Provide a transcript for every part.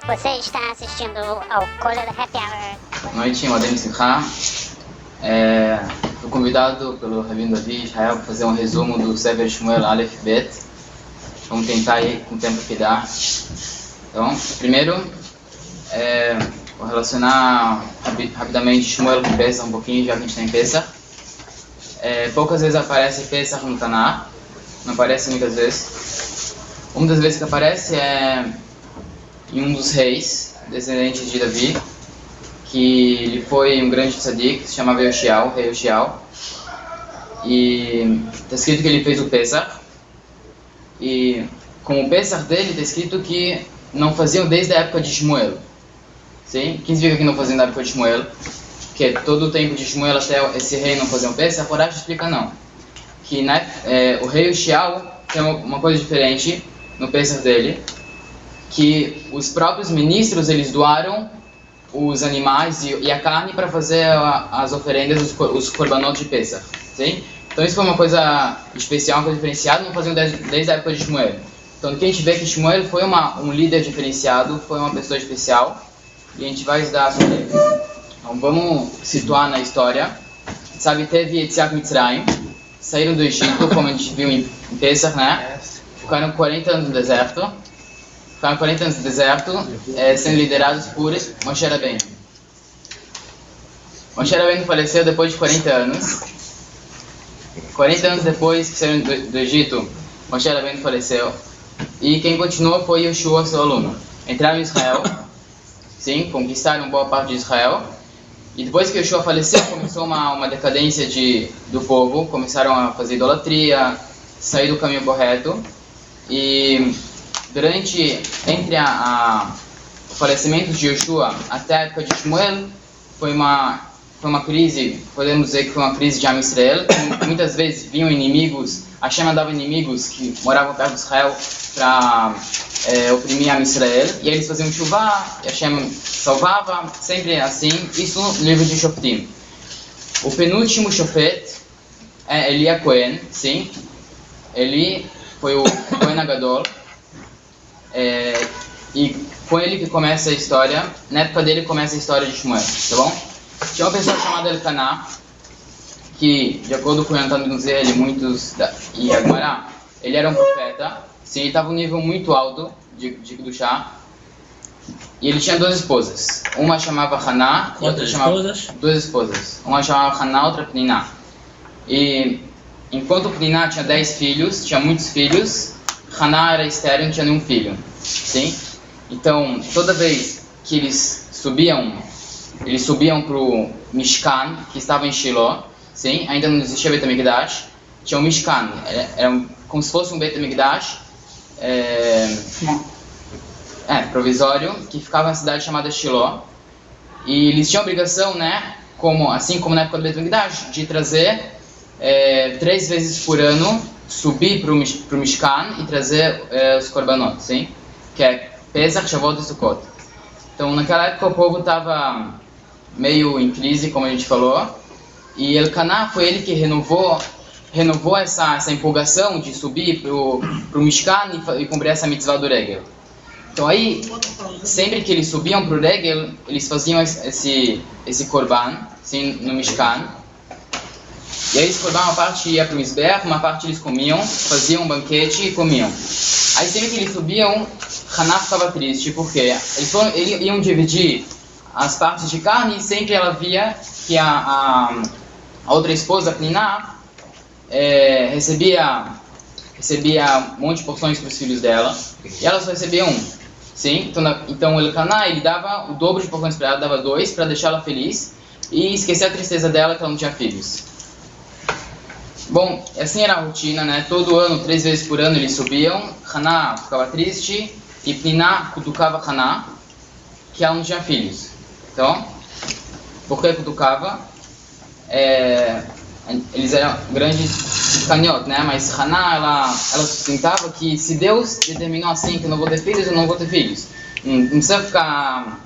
Você está assistindo ao Colher Happy Hour. Boa noite, Moadem Simcha. Fui convidado pelo Rabino Davi Israel para fazer um resumo do Sefer Shmuel Aleph Bet. Vamos tentar aí com o tempo que dá. Então, primeiro, vou relacionar rapidamente Shmuel com Pesach um pouquinho, já que a gente está em Pesach. Poucas vezes aparece Pesach no Tanakh, não aparece muitas vezes. Uma das vezes que aparece é em um dos reis, descendentes de Davi, que ele foi um grande tzadik, que se chamava Yoshiao, rei Yoshiao. E está escrito que ele fez o Pesach. E com o Pesach dele está escrito que não faziam desde a época de Shmuel. Sim? O que significa que não faziam da época de Shmuel? Que todo o tempo de Shmuel até esse rei não fazia um Pesach. A Rashi explica não. Que o rei Yoshiao tem uma coisa diferente no Pesach dele, que os próprios ministros eles doaram os animais e a carne para fazer as oferendas, os korbanot de Pesach. Sim? Então isso foi uma coisa especial, uma coisa diferenciada, não faziam desde a época de Shmuel. Então aqui a gente vê que Shmuel foi um líder diferenciado, foi uma pessoa especial, e a gente vai estudar sobre ele. Então vamos situar na história. Sabe, teve Yetziat Mitzrayim, saíram do Egito, como a gente viu em Pesach, né? Ficaram 40 anos no deserto. Ficaram 40 anos no deserto, sendo liderados por Moshe Rabbeinu. Moshe Rabbeinu faleceu depois de 40 anos. 40 anos depois que saíram do Egito, Moshe Rabbeinu faleceu. E quem continuou foi Yoshua, seu aluno. Entraram em Israel, sim, conquistaram boa parte de Israel. E depois que Yoshua faleceu, começou uma decadência do povo. Começaram a fazer idolatria, sair do caminho correto. E entre o falecimento de Yoshua até a época de Shmuel, foi uma crise, podemos dizer que foi uma crise de Am Israel. Muitas vezes vinham inimigos, Hashem mandava inimigos que moravam perto de Israel para oprimir Am Israel, e aí eles faziam chuvá, e Hashem salvava, sempre assim. Isso no livro de Shoftim. O penúltimo Shofet é Eli Cohen, sim. Eli foi o Cohen Agadol. E com ele que começa a história, na época dele começa a história de Shmuel, tá bom? Tinha uma pessoa chamada Elkaná, que, de acordo com o Antônio Nuzé, e Agmará, ele era um profeta, sim, ele estava um nível muito alto de Kedushá, e ele tinha duas esposas. Uma chamava Haná, e outra chamava... Duas esposas. Uma chamava Haná, outra Pniná. E enquanto Pniná tinha 10 filhos, tinha muitos filhos, Haná era estéril e não tinha nenhum filho. Sim? Então, toda vez que eles subiam para o Mishkan, que estava em Shiloh, sim? Ainda não existia Beit HaMikdash, tinha um Mishkan, era como se fosse um Beit HaMikdash provisório, que ficava na cidade chamada Shiloh, e eles tinham a obrigação, né, assim como na época do Beit HaMikdash, de trazer 3 vezes por ano, subir para o Mishkan e trazer os korbanot, sim? Que é Pesach, Shavuot e Sukkot. Então naquela época o povo estava meio em crise, como a gente falou, e Elkaná foi ele que renovou essa empolgação de subir para o Mishkan e cumprir essa mitzvah do Regel. Então aí, sempre que eles subiam para o Regel, eles faziam esse korban, assim, no Mishkan. E aí esse korban, uma parte ia para o Mizbeach, uma parte eles comiam, faziam um banquete e comiam. Aí sempre que eles subiam, Haná ficava triste, porque eles iam dividir as partes de carne e sempre ela via que a outra esposa, Pniná, recebia um monte de porções para os filhos dela, e ela só recebia um. Sim? Então o Elkaná, ele dava o dobro de porções para ela, dava 2 para deixar ela feliz e esquecer a tristeza dela que ela não tinha filhos. Bom, assim era a rotina, né? Todo ano, 3 vezes por ano eles subiam, Haná ficava triste e Pniná cutucava Haná, que ela não tinha filhos. Então, por que cutucava? Eles eram grandes caniot, né? Mas Haná, ela sustentava que se Deus determinou assim que eu não vou ter filhos, eu não vou ter filhos. Não precisa ficar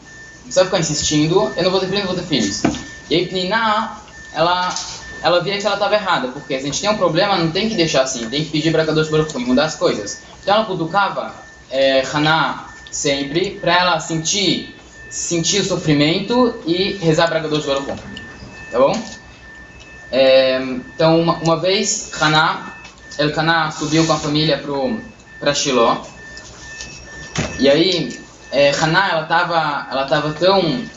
insistindo, eu não vou ter filhos, eu não vou ter filhos. E aí Pniná, ela via que ela estava errada, porque se a gente tem um problema, não tem que deixar assim, tem que pedir para Kadosh Baruch Hu mudar as coisas. Então ela cutucava Haná sempre, para ela sentir o sofrimento e rezar para Kadosh Baruch Hu. Tá bom? Então, uma vez, Elcaná subiu com a família para Shiló. E aí, Haná, ela tava com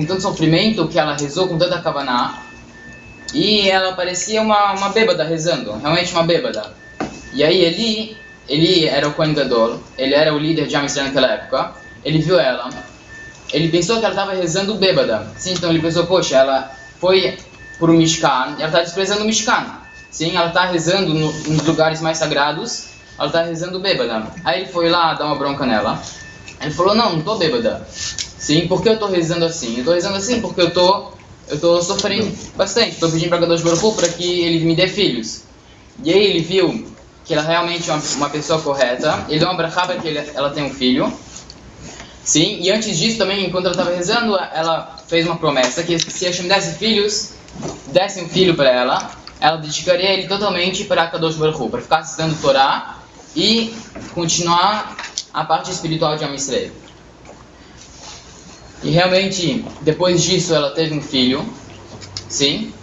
tanto sofrimento que ela rezou com tanta kavaná. E ela parecia uma bêbada rezando, realmente uma bêbada. E aí ele era o Kohen Gadol, ele era o líder de Am Yisrael naquela época. Ele viu ela, ele pensou que ela estava rezando bêbada. Sim, então ele pensou, poxa, ela foi para o Mishkan, ela está desprezando o Mishkan. Sim, ela está rezando nos lugares mais sagrados, ela está rezando bêbada. Aí ele foi lá dar uma bronca nela. Ele falou, não estou bêbada. Sim, por que eu estou rezando assim? Eu estou rezando assim porque eu estou sofrendo bastante. Estou pedindo para Kadosh Baruch Hu para que ele me dê filhos. E aí ele viu que ela realmente é uma pessoa correta. Ele deu uma brachá para que ela tenha um filho. Sim, e antes disso também, enquanto ela estava rezando, ela fez uma promessa que se Hashem desse um filho para ela dedicaria ele totalmente para Kadosh Baruch Hu, para ficar citando Torá e continuar a parte espiritual de Am Yisrael. E realmente, depois disso, ela teve um filho, sim,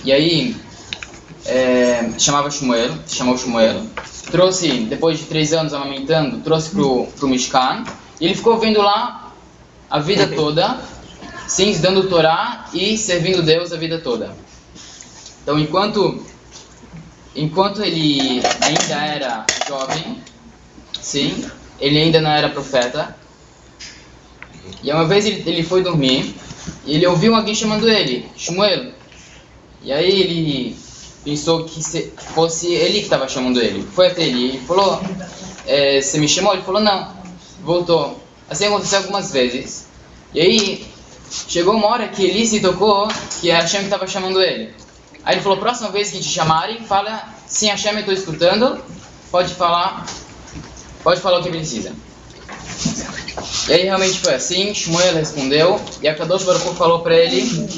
e aí se chamou Shmuel, trouxe, depois de 3 anos amamentando, trouxe pro Mishkan, e ele ficou vendo lá a vida toda, sim, dando Torá e servindo Deus a vida toda. Então, enquanto ele ainda era jovem, sim, ele ainda não era profeta. E uma vez ele foi dormir e ele ouviu alguém chamando ele, Shmuel. E aí ele pensou que fosse ele que estava chamando ele. Foi até ele e falou, você me chamou? Ele falou, não. Voltou. Assim aconteceu algumas vezes. E aí chegou uma hora que ele se tocou que a Hashem estava chamando ele. Aí ele falou, próxima vez que te chamarem, fala, sim, Hashem, eu estou escutando, pode falar o que precisa. E aí realmente foi assim, Shmuel respondeu, e a Kadosh Baruch Hu falou para ele,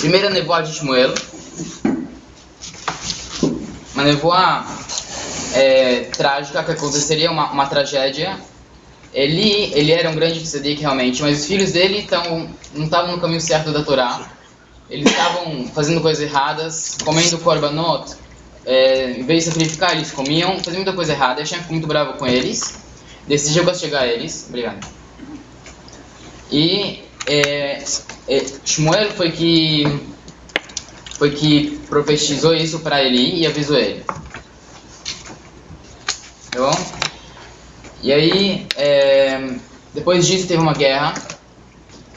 primeira nevoá de Shmuel, uma nevoá trágica, que aconteceria uma tragédia. Ele era um grande tzadik realmente, mas os filhos dele não estavam no caminho certo da Torá. Eles estavam fazendo coisas erradas, comendo korbanot, em vez de sacrificar, eles comiam, fazendo muita coisa errada. Hashem ficou muito bravo com eles, decidiu castigar eles. Obrigado. E Shmuel foi que profetizou isso para Eli e avisou ele. Tá bom? E aí, depois disso teve uma guerra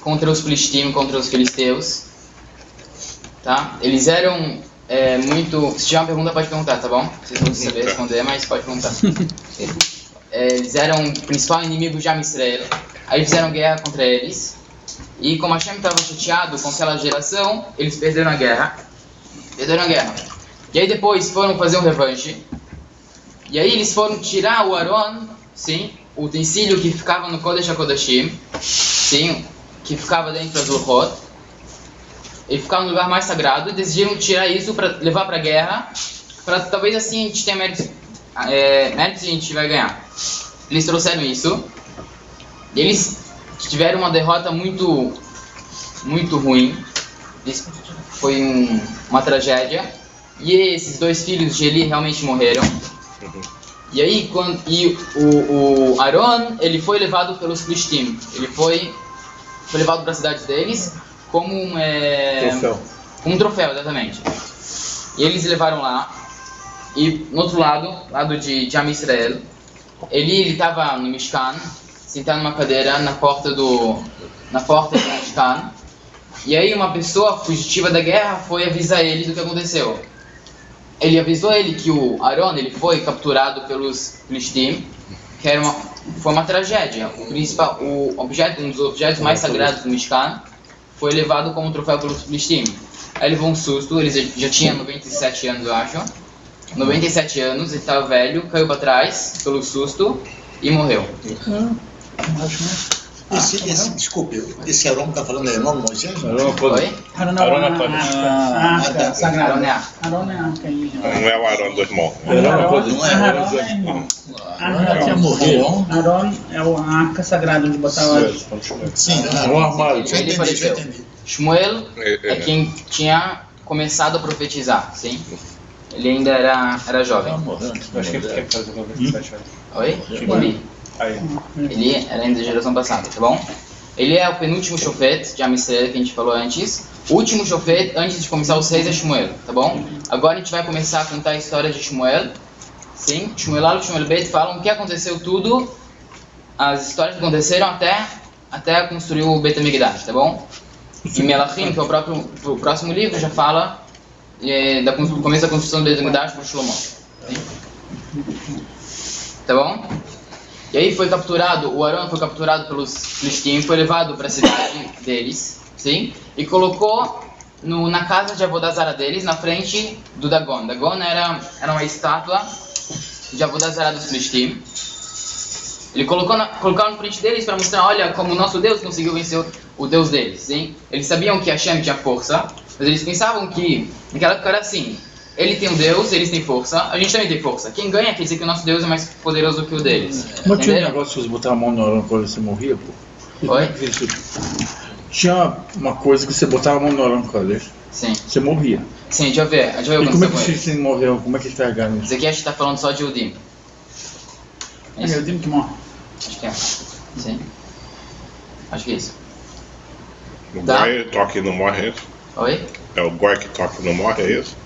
contra os Filistim, contra os filisteus. Tá? Eles eram muito... Se tiver uma pergunta, pode perguntar, tá bom? Vocês não vão saber responder, mas pode perguntar. Eles eram o principal inimigo de Am Yisrael. Aí fizeram guerra contra eles. E como Hashem estava chateado com aquela geração, eles perderam a guerra. E aí depois foram fazer um revanche. E aí eles foram tirar o Aron, sim, o utensílio que ficava no Kodesh HaKodashim, sim, que ficava dentro das Luchot. Ele ficava no lugar mais sagrado e decidiram tirar isso para levar para a guerra, para talvez assim a gente tenha méritos e a gente vai ganhar. Eles trouxeram isso e eles tiveram uma derrota muito ruim. Foi uma tragédia. E esses 2 filhos de Eli realmente morreram. E aí o Aron, ele foi levado pelos Filistim. Ele foi levado para a cidade deles como um troféu, exatamente. E eles levaram lá. E no outro lado de Am Yisrael, ele estava no Mishkan, sentado numa cadeira na porta do Mishkan. E aí uma pessoa fugitiva da guerra foi avisar ele do que aconteceu. Ele avisou ele que o Aron, ele foi capturado pelos Filistim, que foi uma tragédia. Um dos objetos mais sagrados do Mishkan foi levado como troféu pelos Filistim. Aí ele levou um susto, ele já tinha 97 anos, eu acho. 97 anos, ele estava velho, caiu para trás pelo susto e morreu. Desculpe, esse Arão que está falando é irmão de Moisés? Oi? Arão é a arca sagrada. Arão é a arca. Arão é a arca. Não é o Arão do irmão. Arão é irmão. Arão é a arca sagrada onde botava. Sim, Um armário. Ele faleceu. Shmuel é quem tinha começado a profetizar, sim? Ele ainda era jovem. Acho que ele quer fazer uma vez. Oi? Ele era ainda da geração passada, tá bom? Ele é o penúltimo shofet de Am Yisrael que a gente falou antes. O último shofet, antes de começar os 6, é Shmuel, tá bom? Agora a gente vai começar a contar a história de Shmuel. Sim, Shmuel Aleph e Shmuel Bet falam o que aconteceu tudo, as histórias que aconteceram até construir o Bet HaMikdash, tá bom? E Melachim, que é o próximo livro, já fala do começo da construção do Bet HaMikdash por Shlomo. Sim? Tá bom? E aí o Arão foi capturado pelos filisteus, foi levado para a cidade deles, sim? E colocou na casa de Avodazara deles, na frente do Dagon. Dagon era uma estátua de Avodazara dos filisteus. Ele colocou na frente deles para mostrar, olha, como o nosso Deus conseguiu vencer o Deus deles, sim? Eles sabiam que Hashem tinha força, mas eles pensavam que naquela época era assim. Ele tem um Deus, eles têm força, a gente também tem força. Quem ganha quer dizer que o nosso Deus é mais poderoso do que o deles. Mas tinha um negócio que você botava a mão no Arão quando você morria, pô? Oi? Tinha uma coisa que você botava a mão no Arão quando Sim. você morria. Sim, deixa eu ver E como é que ele. você morreu? Como é que eles carregaram isso? Ezequiel está falando só de Udim. É o Dim que morre. Acho que é. Sim. Acho que é isso. O Tá. Goi toca e não morre, é isso? Oi? É o Goi que toca e não morre, é isso?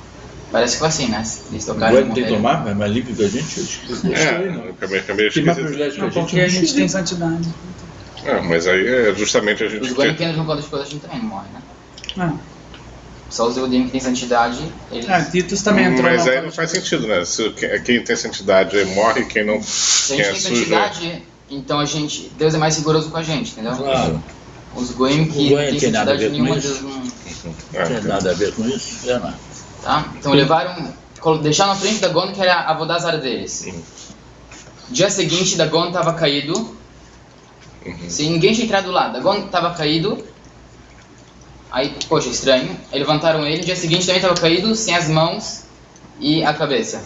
Parece que foi assim, né? Eles tocaram Agora e não tem que morreram. tomar? É mais limpo que a gente? É meio Tem mais esquisito. privilégio que a Não, gente? porque a gente tem santidade. Mas aí é justamente a Os gente Goim ter... pequenos no Kodesh Kodashim também não morrem, né? É. Só os Eudim que têm santidade, eles... Titus também entrou. Mas no- aí não faz sentido, né? Quem tem santidade morre, quem não... Se a Quem gente é tem sujo... santidade, então Deus é mais rigoroso com a gente, entendeu? Claro, Os Goim que O Goim têm tem nada a santidade ver com nenhuma, isso? Deus não... não tem nada a ver com isso, é nada. Tá? Então deixaram na frente da Dagon, que era a Avodazara deles. Dia seguinte, Dagon estava caído. Se ninguém tinha entrado lá, Dagon estava caído. Aí, poxa, estranho. Aí levantaram ele. No dia seguinte também estava caído, sem as mãos e a cabeça.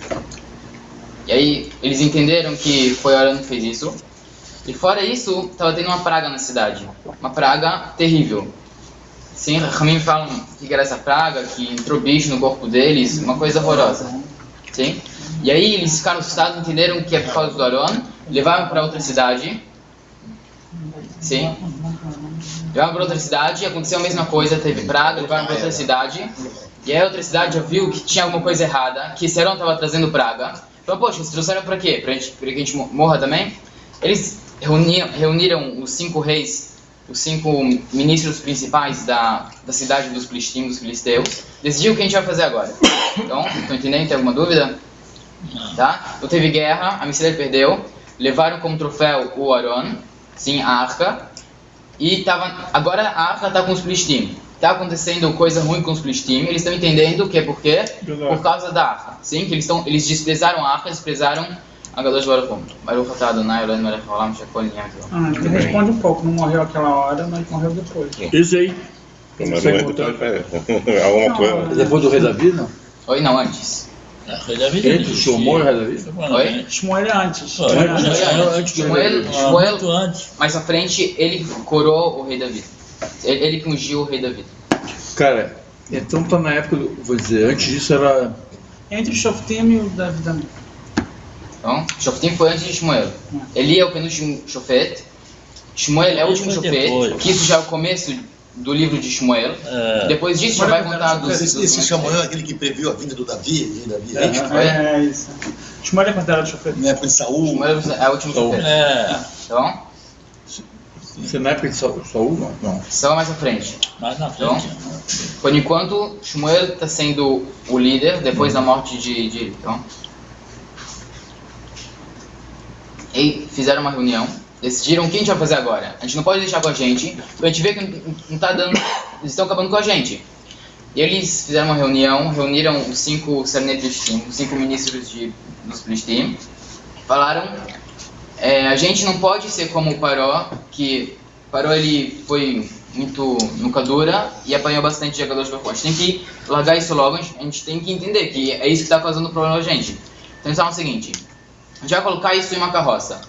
E aí eles entenderam que foi o Arão que fez isso. E fora isso, estava tendo uma praga na cidade. Uma praga terrível. Sim, Ramim falam que era essa praga, que entrou bicho no corpo deles, uma coisa horrorosa. Sim? E aí eles ficaram assustados, entenderam que é por causa do Arão, levaram para outra cidade. Sim? Levaram para outra cidade, aconteceu a mesma coisa, teve praga, levaram para outra cidade. E aí a outra cidade já viu que tinha alguma coisa errada, que esse Arão estava trazendo praga. Então, poxa, eles trouxeram para quê? Para que a gente morra também? Eles reuniram os 5 reis, os 5 ministros principais da cidade dos filisteus, decidiu o que a gente vai fazer agora. Então, estão entendendo? Tem alguma dúvida? Tá? Então teve guerra, a Israel perdeu, levaram como troféu o Arão, sim, a arca, e agora a arca está com os filisteus. Está acontecendo coisa ruim com os filisteus, eles estão entendendo que é por quê? Por causa da arca. Sim, que eles desprezaram a arca, desprezaram a Kadosh Baruch Hu. Baruch atah Adonai Eloheinu melech haolam shekol niyeh b'yado. Ele responde um pouco, não morreu aquela hora, mas morreu depois. Esse aí. Mas não Você é contar? depois, alguma coisa... Depois do rei Davi, não? Oi, não, antes. Foi da vida. Entre o Shlomo e o rei Davi? Oi? Shmuel é antes. Antes do Shmuel, muito antes. mais à frente, ele coroou o rei Davi. Ele que ungiu o rei Davi. Cara, então tá na época, vou dizer, antes disso era... Entre o Shoftim e o Davi também. Então, Shoftim foi antes de Shmuel. Eli é o penúltimo Shofet. Shmuel é o último Foi Shofet, depois. que isso já é o começo do livro de Shmuel. Depois disso já vai contar dos... Esse Samuel é aquele que previu a vinda do Davi, rei Davi, é isso? É isso. Shmuel é considerado Shoftim. Na época de Saul. Shmuel é o último Shofet. Então, Você na época de Saul, não? só mais à frente. Mais na Então, frente. por enquanto, Shmuel está sendo o líder depois da morte de Eli. Então, e fizeram uma reunião, decidiram o que a gente vai fazer agora. A gente não pode deixar com a gente, porque a gente vê que não está dando, eles estão acabando com a gente. E eles fizeram uma reunião, reuniram os 5 Sarnetrishim, os 5 ministros dos Filisteus, falaram, a gente não pode ser como o Paró, que Paró ele foi muito nuca dura e apanhou bastante de Akadosh Baruch Hu. A gente tem que largar isso logo, a gente tem que entender que é isso que está causando o problema da gente. Então, então é o seguinte, a gente vai colocar isso em uma carroça.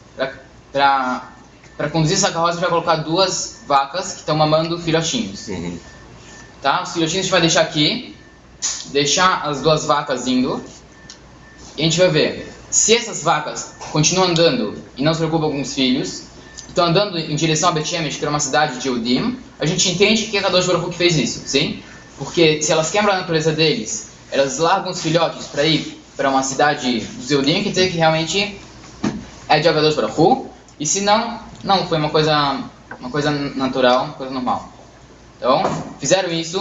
Para conduzir essa carroça, a gente vai colocar 2 vacas que estão mamando filhotinhos. Tá? Os filhotinhos a gente vai deixar aqui, deixar as 2 vacas indo, e a gente vai ver. Se essas vacas continuam andando e não se preocupam com os filhos, estão andando em direção a Bet Shemesh, que era uma cidade de Yehudim, a gente entende que é Kadosh Baruch Hu que fez isso, sim? Porque se elas quebram a natureza deles, elas largam os filhotes para ir para uma cidade dos Yehudim, quer dizer que realmente é de Kadosh Baruch Hu, e se não, não, foi uma coisa natural, uma coisa normal. Então, fizeram isso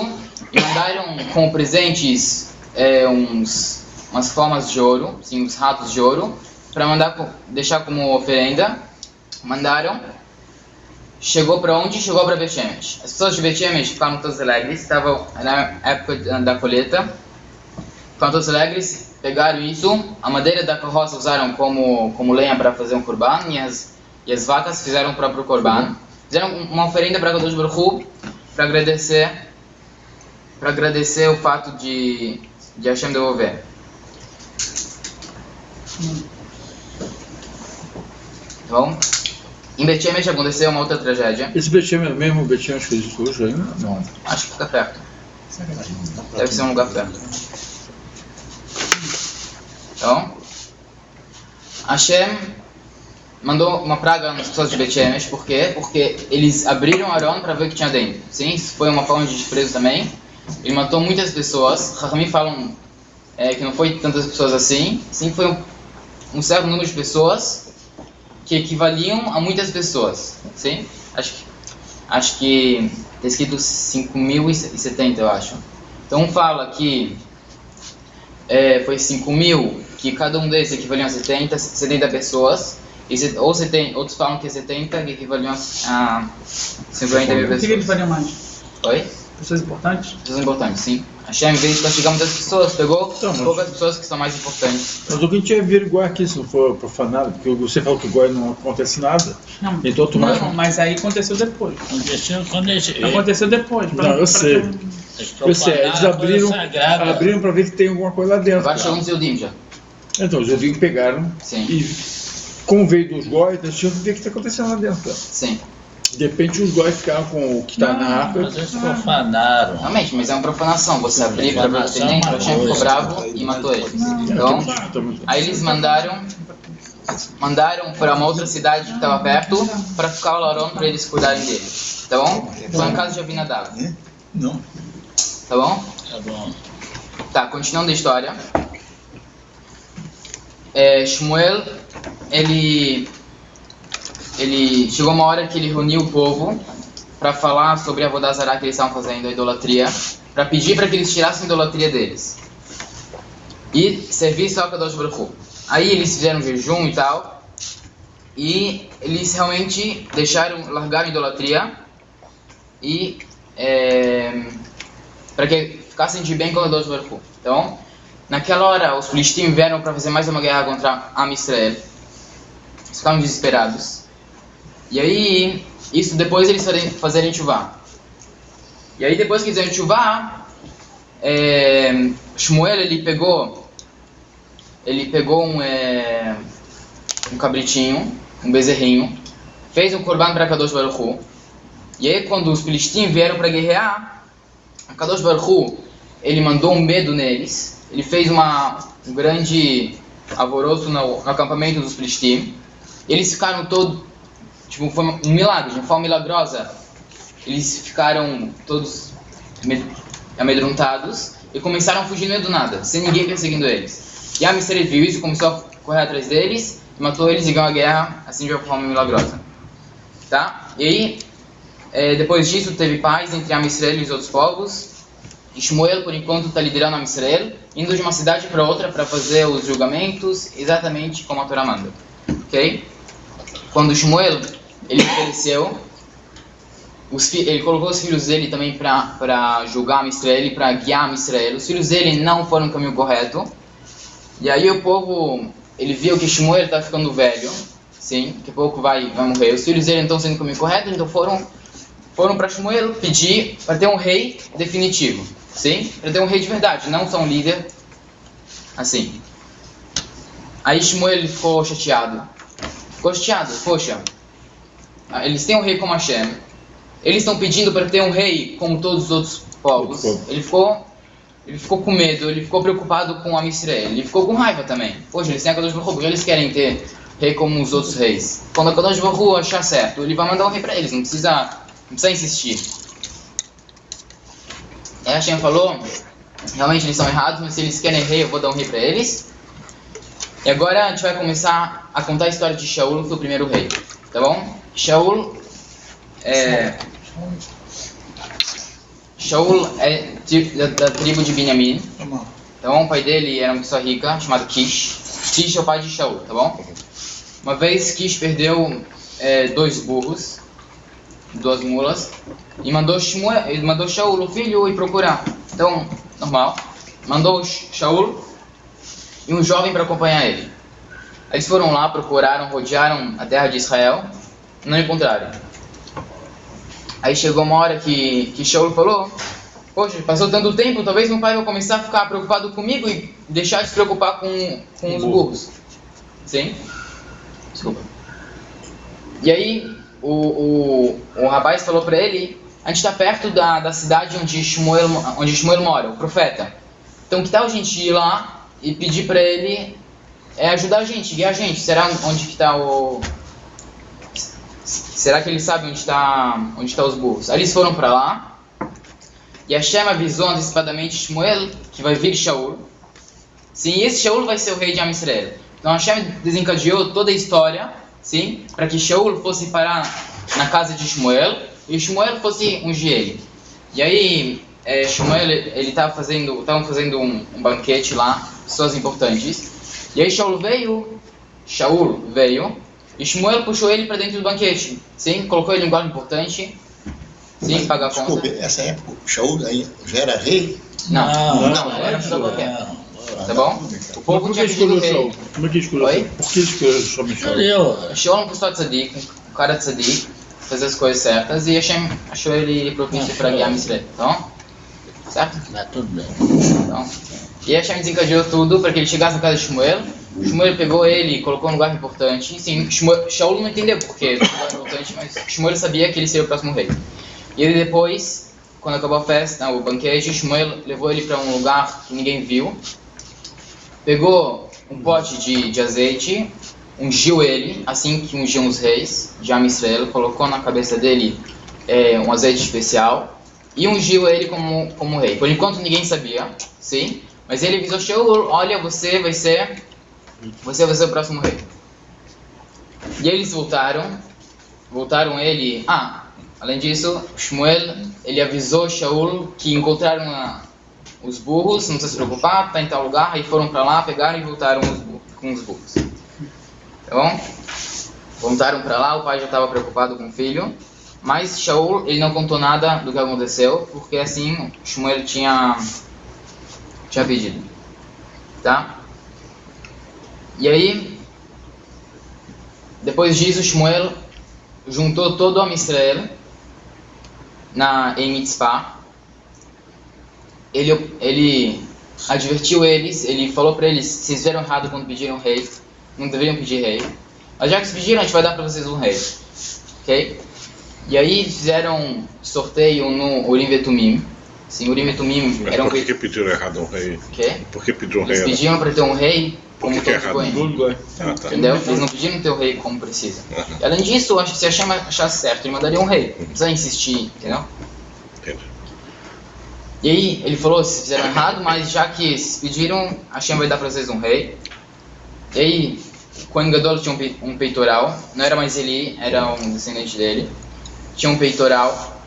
e mandaram como presentes umas formas de ouro, sim, uns ratos de ouro, para deixar como oferenda. Mandaram, chegou para onde? Chegou para Bet Shemesh. As pessoas de Bet Shemesh ficaram todas alegres, estavam na época da colheita, ficaram todas alegres, pegaram isso, a madeira da carroça usaram como lenha para fazer um korban, e as vacas fizeram o próprio korban. Fizeram uma oferenda para Kadosh Baruch Hu, para agradecer o fato de Hashem devolver. Então, em Bet Shemesh aconteceu uma outra tragédia. Esse Bet Shemesh é o mesmo Bet Shemesh que existe hoje ainda? Não. Acho que fica perto. Deve ser um lugar perto. Então, Hashem mandou uma praga nas pessoas de Bet Shemesh. Por quê? Porque eles abriram Aron para ver o que tinha dentro. Sim, isso foi uma forma de desprezo também. Ele matou muitas pessoas. Chachamim falam que não foi tantas pessoas assim. Sim, foi um certo número de pessoas que equivaliam a muitas pessoas. Sim? Acho que está escrito 5.070, eu acho. Então fala que foi 5.000, que cada um deles equivaliam a 70 pessoas. Outros falam que é 70, que equivaliam a 50 mil pessoas. O que eles fariam mais? Oi? Pessoas importantes? Pessoas importantes, sim. Hashem, em vez de castigar muitas pessoas, pegou poucas pessoas que são mais importantes. Mas o que a gente ia averiguar aqui se não for profanado? Porque você falou que agora não acontece nada. Não, Então, não, mas aí aconteceu depois. Aconteceu depois. Não, eu sei. Eu sei, eles abriram para ver que tem alguma coisa lá dentro. Vai chegar uns Eudim já. Então, os Eudim pegaram. Sim. E como veio dos góis, eles tinham que ver o que está acontecendo lá dentro. Sim. De repente os góis ficaram com o que está na arca. Mas eles profanaram. Realmente, mas é uma profanação. Você abrir para ver o que tem dentro, Hashem ficou bravo e matou eles. Então, aí eles mandaram para uma outra cidade que estava perto para ficar o Aron para eles cuidarem dele. Tá bom? Foi em casa de Abinadab. Não. Tá bom? Tá bom. Tá, continuando a história. Shmuel, ele chegou uma hora que ele reuniu o povo para falar sobre a Avodah Zará que eles estavam fazendo, a idolatria, para pedir para que eles tirassem a idolatria deles e servir só a Kadosh Baruch Hu. Aí eles fizeram jejum e tal, e eles realmente largaram a idolatria e para que ficassem de bem com a Kadosh Baruch Hu. Então, naquela hora, os filisteus vieram para fazer mais uma guerra contra Am Israel. Eles ficaram desesperados. E aí, isso depois eles fazerem chuvá. E aí, depois que eles fizeram chuvá, Shmuel, ele pegou um cabritinho, um bezerrinho, fez um korban para Kadosh Baruch Hu. E aí, quando os filisteus vieram para guerrear, a Kadosh Baruch Hu, ele mandou um medo neles. Ele fez um grande alvoroço no acampamento dos filisteus. Eles ficaram todos, tipo, foi um milagre, de uma forma milagrosa. Eles ficaram todos amedrontados e começaram a fugir no meio do nada, sem ninguém perseguindo eles. E a Amisrael viu isso, começou a correr atrás deles, matou eles e ganhou a guerra, assim, de uma forma milagrosa. Tá? E aí, depois disso, teve paz entre a Amisrael e os outros povos. E Shmuel, por enquanto, está liderando a Amisrael, indo de uma cidade para outra para fazer os julgamentos exatamente como a Torá manda. Ok? Quando Shmuel ele envelheceu, ele colocou os filhos dele também para julgar a Israel e para guiar a Israel. Os filhos dele não foram no caminho correto. E aí o povo, ele viu que Shmuel estava ficando velho, sim, daqui a pouco vai morrer. Os filhos dele estão sendo caminho correto, então foram para Shmuel pedir para ter um rei definitivo, sim, para ter um rei de verdade, não só um líder, assim. Aí Shmuel ficou chateado, poxa, eles têm um rei como Hashem, eles estão pedindo para ter um rei como todos os outros povos. Ele ficou com medo, ele ficou preocupado com Am Yisrael, ele ficou com raiva também. Poxa, eles têm a Kadosh Baruch Hu, porque eles querem ter rei como os outros reis. Quando a Kadosh Baruch Hu achar certo, ele vai mandar um rei para eles, não precisa insistir. Aí Hashem falou, realmente eles são errados, mas se eles querem rei, eu vou dar um rei para eles. E agora a gente vai começar a contar a história de Shaul, que foi o primeiro rei, tá bom? Shaul é da tribo de Binyamin, tá bom? O pai dele era uma pessoa rica, chamado Kish. Kish é o pai de Shaul, tá bom? Uma vez Kish perdeu 2 burros, 2 mulas, e mandou Shaul, o filho, ir procurar. Então, normal, mandou Shaul e um jovem para acompanhar ele. Eles foram lá, procuraram, rodearam a terra de Israel, não encontraram. Aí chegou uma hora que Shaul falou, poxa, passou tanto tempo, talvez meu pai vai começar a ficar preocupado comigo e deixar de se preocupar com os burros. Sim? Desculpa. E aí o rapaz falou para ele, a gente está perto da cidade onde Shmuel mora, o profeta. Então que tal a gente ir lá e pedir para ele ajudar a gente, guiar a gente? Será onde que está Será que ele sabe onde está os burros? Aí eles foram para lá, e Hashem avisou antecipadamente Shmuel que vai vir Shaul. Sim, esse Shaul vai ser o rei de Am Yisrael. Então Hashem desencadeou toda a história, sim, para que Shaul fosse parar na casa de Shmuel, e Shmuel fosse ungir ele. E aí Shmuel, estavam fazendo um banquete lá, pessoas importantes. E aí Shaul veio, e Shmuel puxou ele para dentro do banquete, sim, colocou ele em um lugar importante, sim, pagar a conta. Desculpe, nessa época o Shaul já era rei? Não, era pessoa qualquer. Tá bom? O povo tinha pedido rei. Como é que escolheu? Oi? Por que escolheu Shaul? Shaul é uma pessoa tzadik, um cara tzadik, fazer as coisas certas, e Hashem achou ele propício para guiar Israel, então, certo? Tudo bem. Então, e Hashem desencadeou tudo para que ele chegasse na casa de Shmuel. Shmuel pegou ele e colocou num lugar importante. Sim, Shaul não entendeu porque era um lugar importante, mas Shmuel sabia que ele seria o próximo rei. E ele depois, quando acabou a festa, o banquete, Shmuel levou ele para um lugar que ninguém viu. Pegou um pote de azeite, ungiu ele, assim que ungiam os reis de Am Yisrael, colocou na cabeça dele um azeite especial e ungiu ele como rei. Por enquanto ninguém sabia, sim, mas ele avisou Shaul, olha, você vai ser o próximo rei. E eles voltaram ele. Além disso, Shmuel, ele avisou Shaul que encontraram os burros, não precisa se preocupar, está em tal lugar. Aí foram para lá, pegaram e voltaram com os burros. Tá bom? Voltaram para lá, o pai já estava preocupado com o filho. Mas Shaul, ele não contou nada do que aconteceu, porque assim Shmuel tinha pedido. Tá? E aí, depois disso, Shmuel juntou todo o Am Yisrael em Mitzpah. Ele advertiu eles, ele falou para eles, vocês fizeram errado quando pediram rei, não deveriam pedir rei. Mas já que vocês pediram, a gente vai dar para vocês um rei. Ok? E aí fizeram sorteio no Urim e Tumim. Sim, Urim e Tumim era um rei. Por que pediram errado um rei? Okay? Por que pediram um rei? Eles pediam para ter um rei como que é errado? Tá. Entendeu? Eles não pediram ter o rei como precisa. E além disso, se Hashem achasse certo, ele mandaria um rei. Não precisa insistir, entendeu? Entendi. E aí ele falou, vocês fizeram errado, mas já que vocês pediram, Hashem vai dar para vocês um rei. E aí, Kohen Gadol tinha um peitoral, não era mais Eli, era um descendente dele. Tinha um peitoral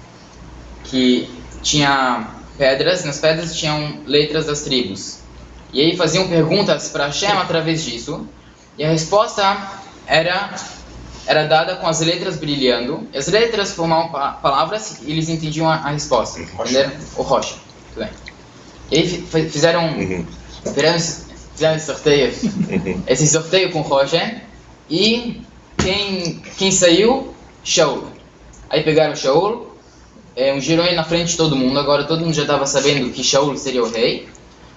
que tinha pedras, nas pedras tinham letras das tribos. E aí faziam perguntas para Hashem através disso, e a resposta era dada com as letras brilhando. As letras formavam palavras e eles entendiam a resposta. Entenderam? O Rocha. Tudo bem. E aí fizeram esse sorteio com o Rocha, e Quem saiu? Shaul. Aí pegaram Shaul, ungiram ele na frente de todo mundo. Agora todo mundo já estava sabendo que Shaul seria o rei.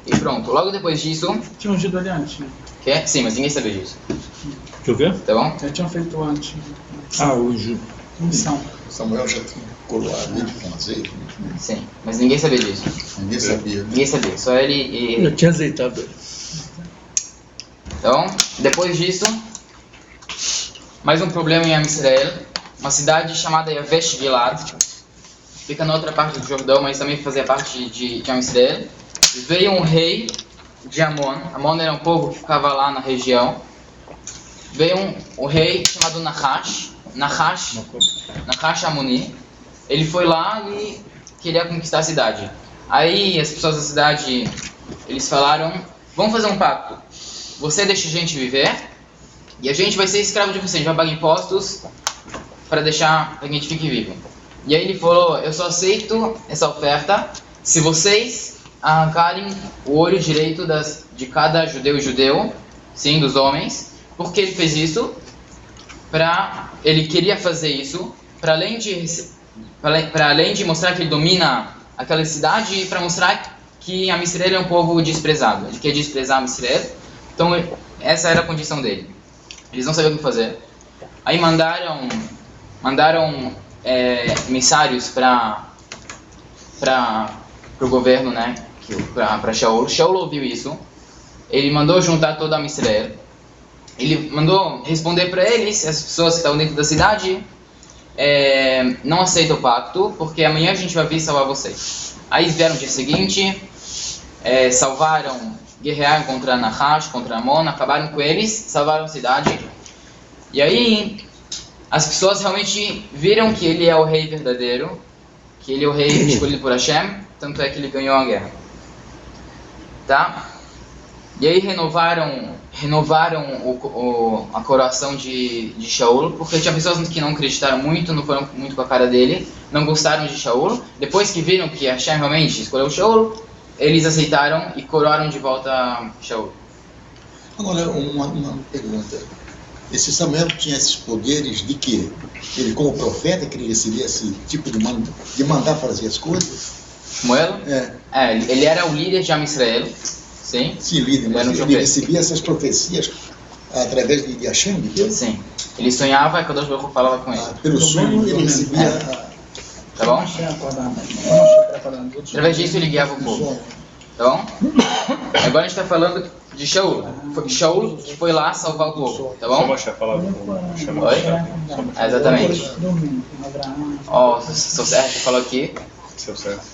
E pronto, logo depois disso... Tinha ungido ele antes, né? Que? Sim, mas ninguém sabia disso. Deixa eu ver. Tá bom? Já tinham feito antes. Hoje. Unção. Samuel já tinha coroado ele com azeite. Sim, mas ninguém sabia disso. Ninguém sabia. Ninguém sabia, só ele e... Eu tinha azeitado ele. Então, depois disso, mais um problema em Am Israel, uma cidade chamada Yavesh Gilad, fica na outra parte do Jordão, mas também fazia parte de Am Israel. Veio um rei de Amon. Amon era um povo que ficava lá na região. Veio um rei chamado Nahash Amoni. Ele foi lá e queria conquistar a cidade. Aí as pessoas da cidade, eles falaram, vamos fazer um pacto. Você deixa a gente viver e a gente vai ser escravo de você. A gente vai pagar impostos para deixar que a gente fique vivo. E aí ele falou, eu só aceito essa oferta se vocês arrancarem o olho direito de cada judeu e judeu, sim, dos homens. Por que ele fez isso? Ele queria fazer isso para além de mostrar que ele domina aquela cidade e para mostrar que Am Israel é um povo desprezado. Ele quer desprezar Am Israel. Então essa era a condição dele. Eles não sabiam o que fazer. Aí mandaram emissários para o governo, né? Para Shaul. Shaul ouviu isso. Ele mandou juntar toda Am Israel. Ele mandou responder para eles, as pessoas que estavam dentro da cidade, não aceitam o pacto, porque amanhã a gente vai vir salvar vocês. Aí eles vieram no dia seguinte, guerrearam contra Nahash, contra Amon, acabaram com eles, salvaram a cidade. E aí as pessoas realmente viram que ele é o rei verdadeiro, que ele é o rei escolhido por Hashem, tanto é que ele ganhou a guerra. Tá? E aí renovaram a coroação de Shaul, porque tinha pessoas que não acreditaram muito, não foram muito com a cara dele, não gostaram de Shaul. Depois que viram que Hashem realmente escolheu Shaul, eles aceitaram e coroaram de volta Shaul. Agora, uma pergunta. Esse Samuel tinha esses poderes de quê? Ele, como profeta, que ele recebia esse tipo de mandar fazer as coisas? Shmuel? Ele era o líder de Am Israel. Sim? Sim, líder, mas ele recebia essas profecias através de Hashem, de Deus? Sim. Ele sonhava e Kadosh Baruch Hu falava com ele. Pelo sonho ele recebia... Tá bom? Através disso ele guiava o povo. Tá bom? Agora a gente está falando de Shaul. Foi Shaul que foi lá salvar o povo. Tá bom? Oi? Exatamente. Ó, seu Sérgio falou aqui. Seu certo.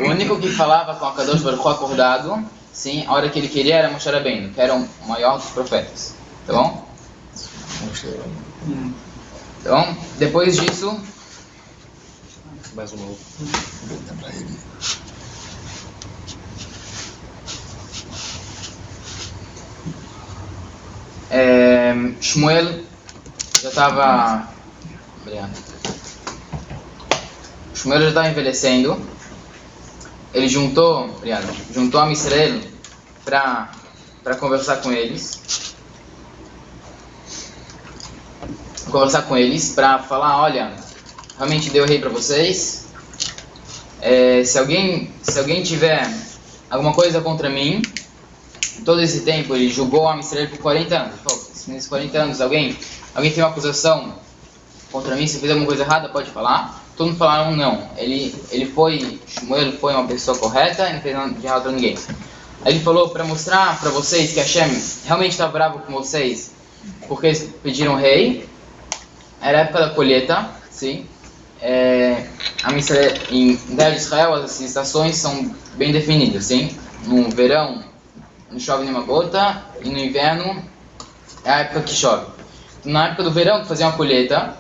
O único que falava com a Kadosh Baruch Hu acordado, sim, a hora que ele queria era Moshe Rabbeinu, que era o maior dos profetas. Tá bom? Então, depois disso... Mais um novo. Shmuel já estava... Obrigado. Shmuel já estava envelhecendo. Ele juntou Am Israel para conversar com eles. Para falar, olha, realmente deu rei para vocês. Se alguém tiver alguma coisa contra mim, todo esse tempo ele julgou Am Israel por 40 anos. Ele falou, se nesses 40 anos alguém tem uma acusação contra mim, se eu fizer alguma coisa errada, pode falar. Todos falaram não. Shmuel foi uma pessoa correta e não fez nada de errado para ninguém. Aí ele falou para mostrar para vocês que Hashem realmente está bravo com vocês, porque eles pediram rei. Era a época da colheita, sim. Em Terra de Israel as estações são bem definidas, sim. No verão não chove nenhuma gota e no inverno é a época que chove. Na época do verão que fazia uma colheita,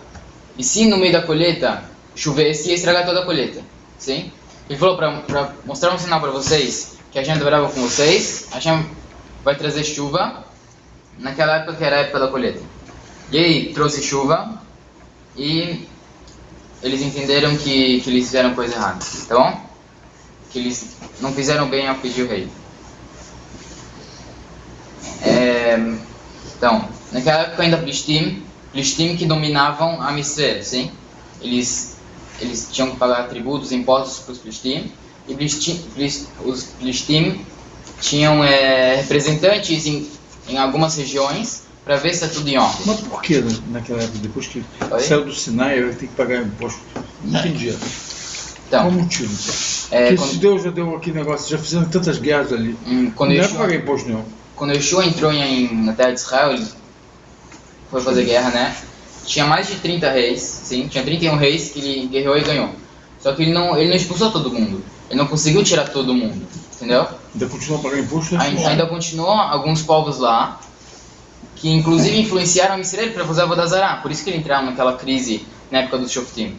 e se no meio da colheita chovesse, ia estragar toda a colheita, sim? Ele falou para mostrar um sinal para vocês que a gente brava com vocês, a gente vai trazer chuva naquela época que era a época da colheita. E aí trouxe chuva e eles entenderam que eles fizeram coisa errada, tá bom? Que eles não fizeram bem ao pedir o rei. Então, naquela época ainda Plishtim que dominavam a Israel, sim? Eles tinham que pagar tributos, impostos para os Plishtim, e os Plishtim tinham representantes em algumas regiões para ver se está tudo em ordem. Mas por que naquela época, depois que Oi? saiu do Sinai, eu tenho que pagar imposto? Não entendi. Então, Qual o motivo? Porque se Deus já deu aquele negócio, já fizeram tantas guerras ali. Quando não é para pagar imposto, não. Quando Yeshua entrou na terra de Israel, ele foi fazer guerra, né? Tinha mais de 30 reis, sim, tinha 31 reis que ele guerreou e ganhou. Só que ele não expulsou todo mundo. Ele não conseguiu tirar todo mundo, entendeu? Ainda continuou a pagar imposto? Ainda continuou alguns povos lá, que inclusive influenciaram Israel para fazer a Vodazará. Por isso que ele entraram naquela crise na época dos Shoftim.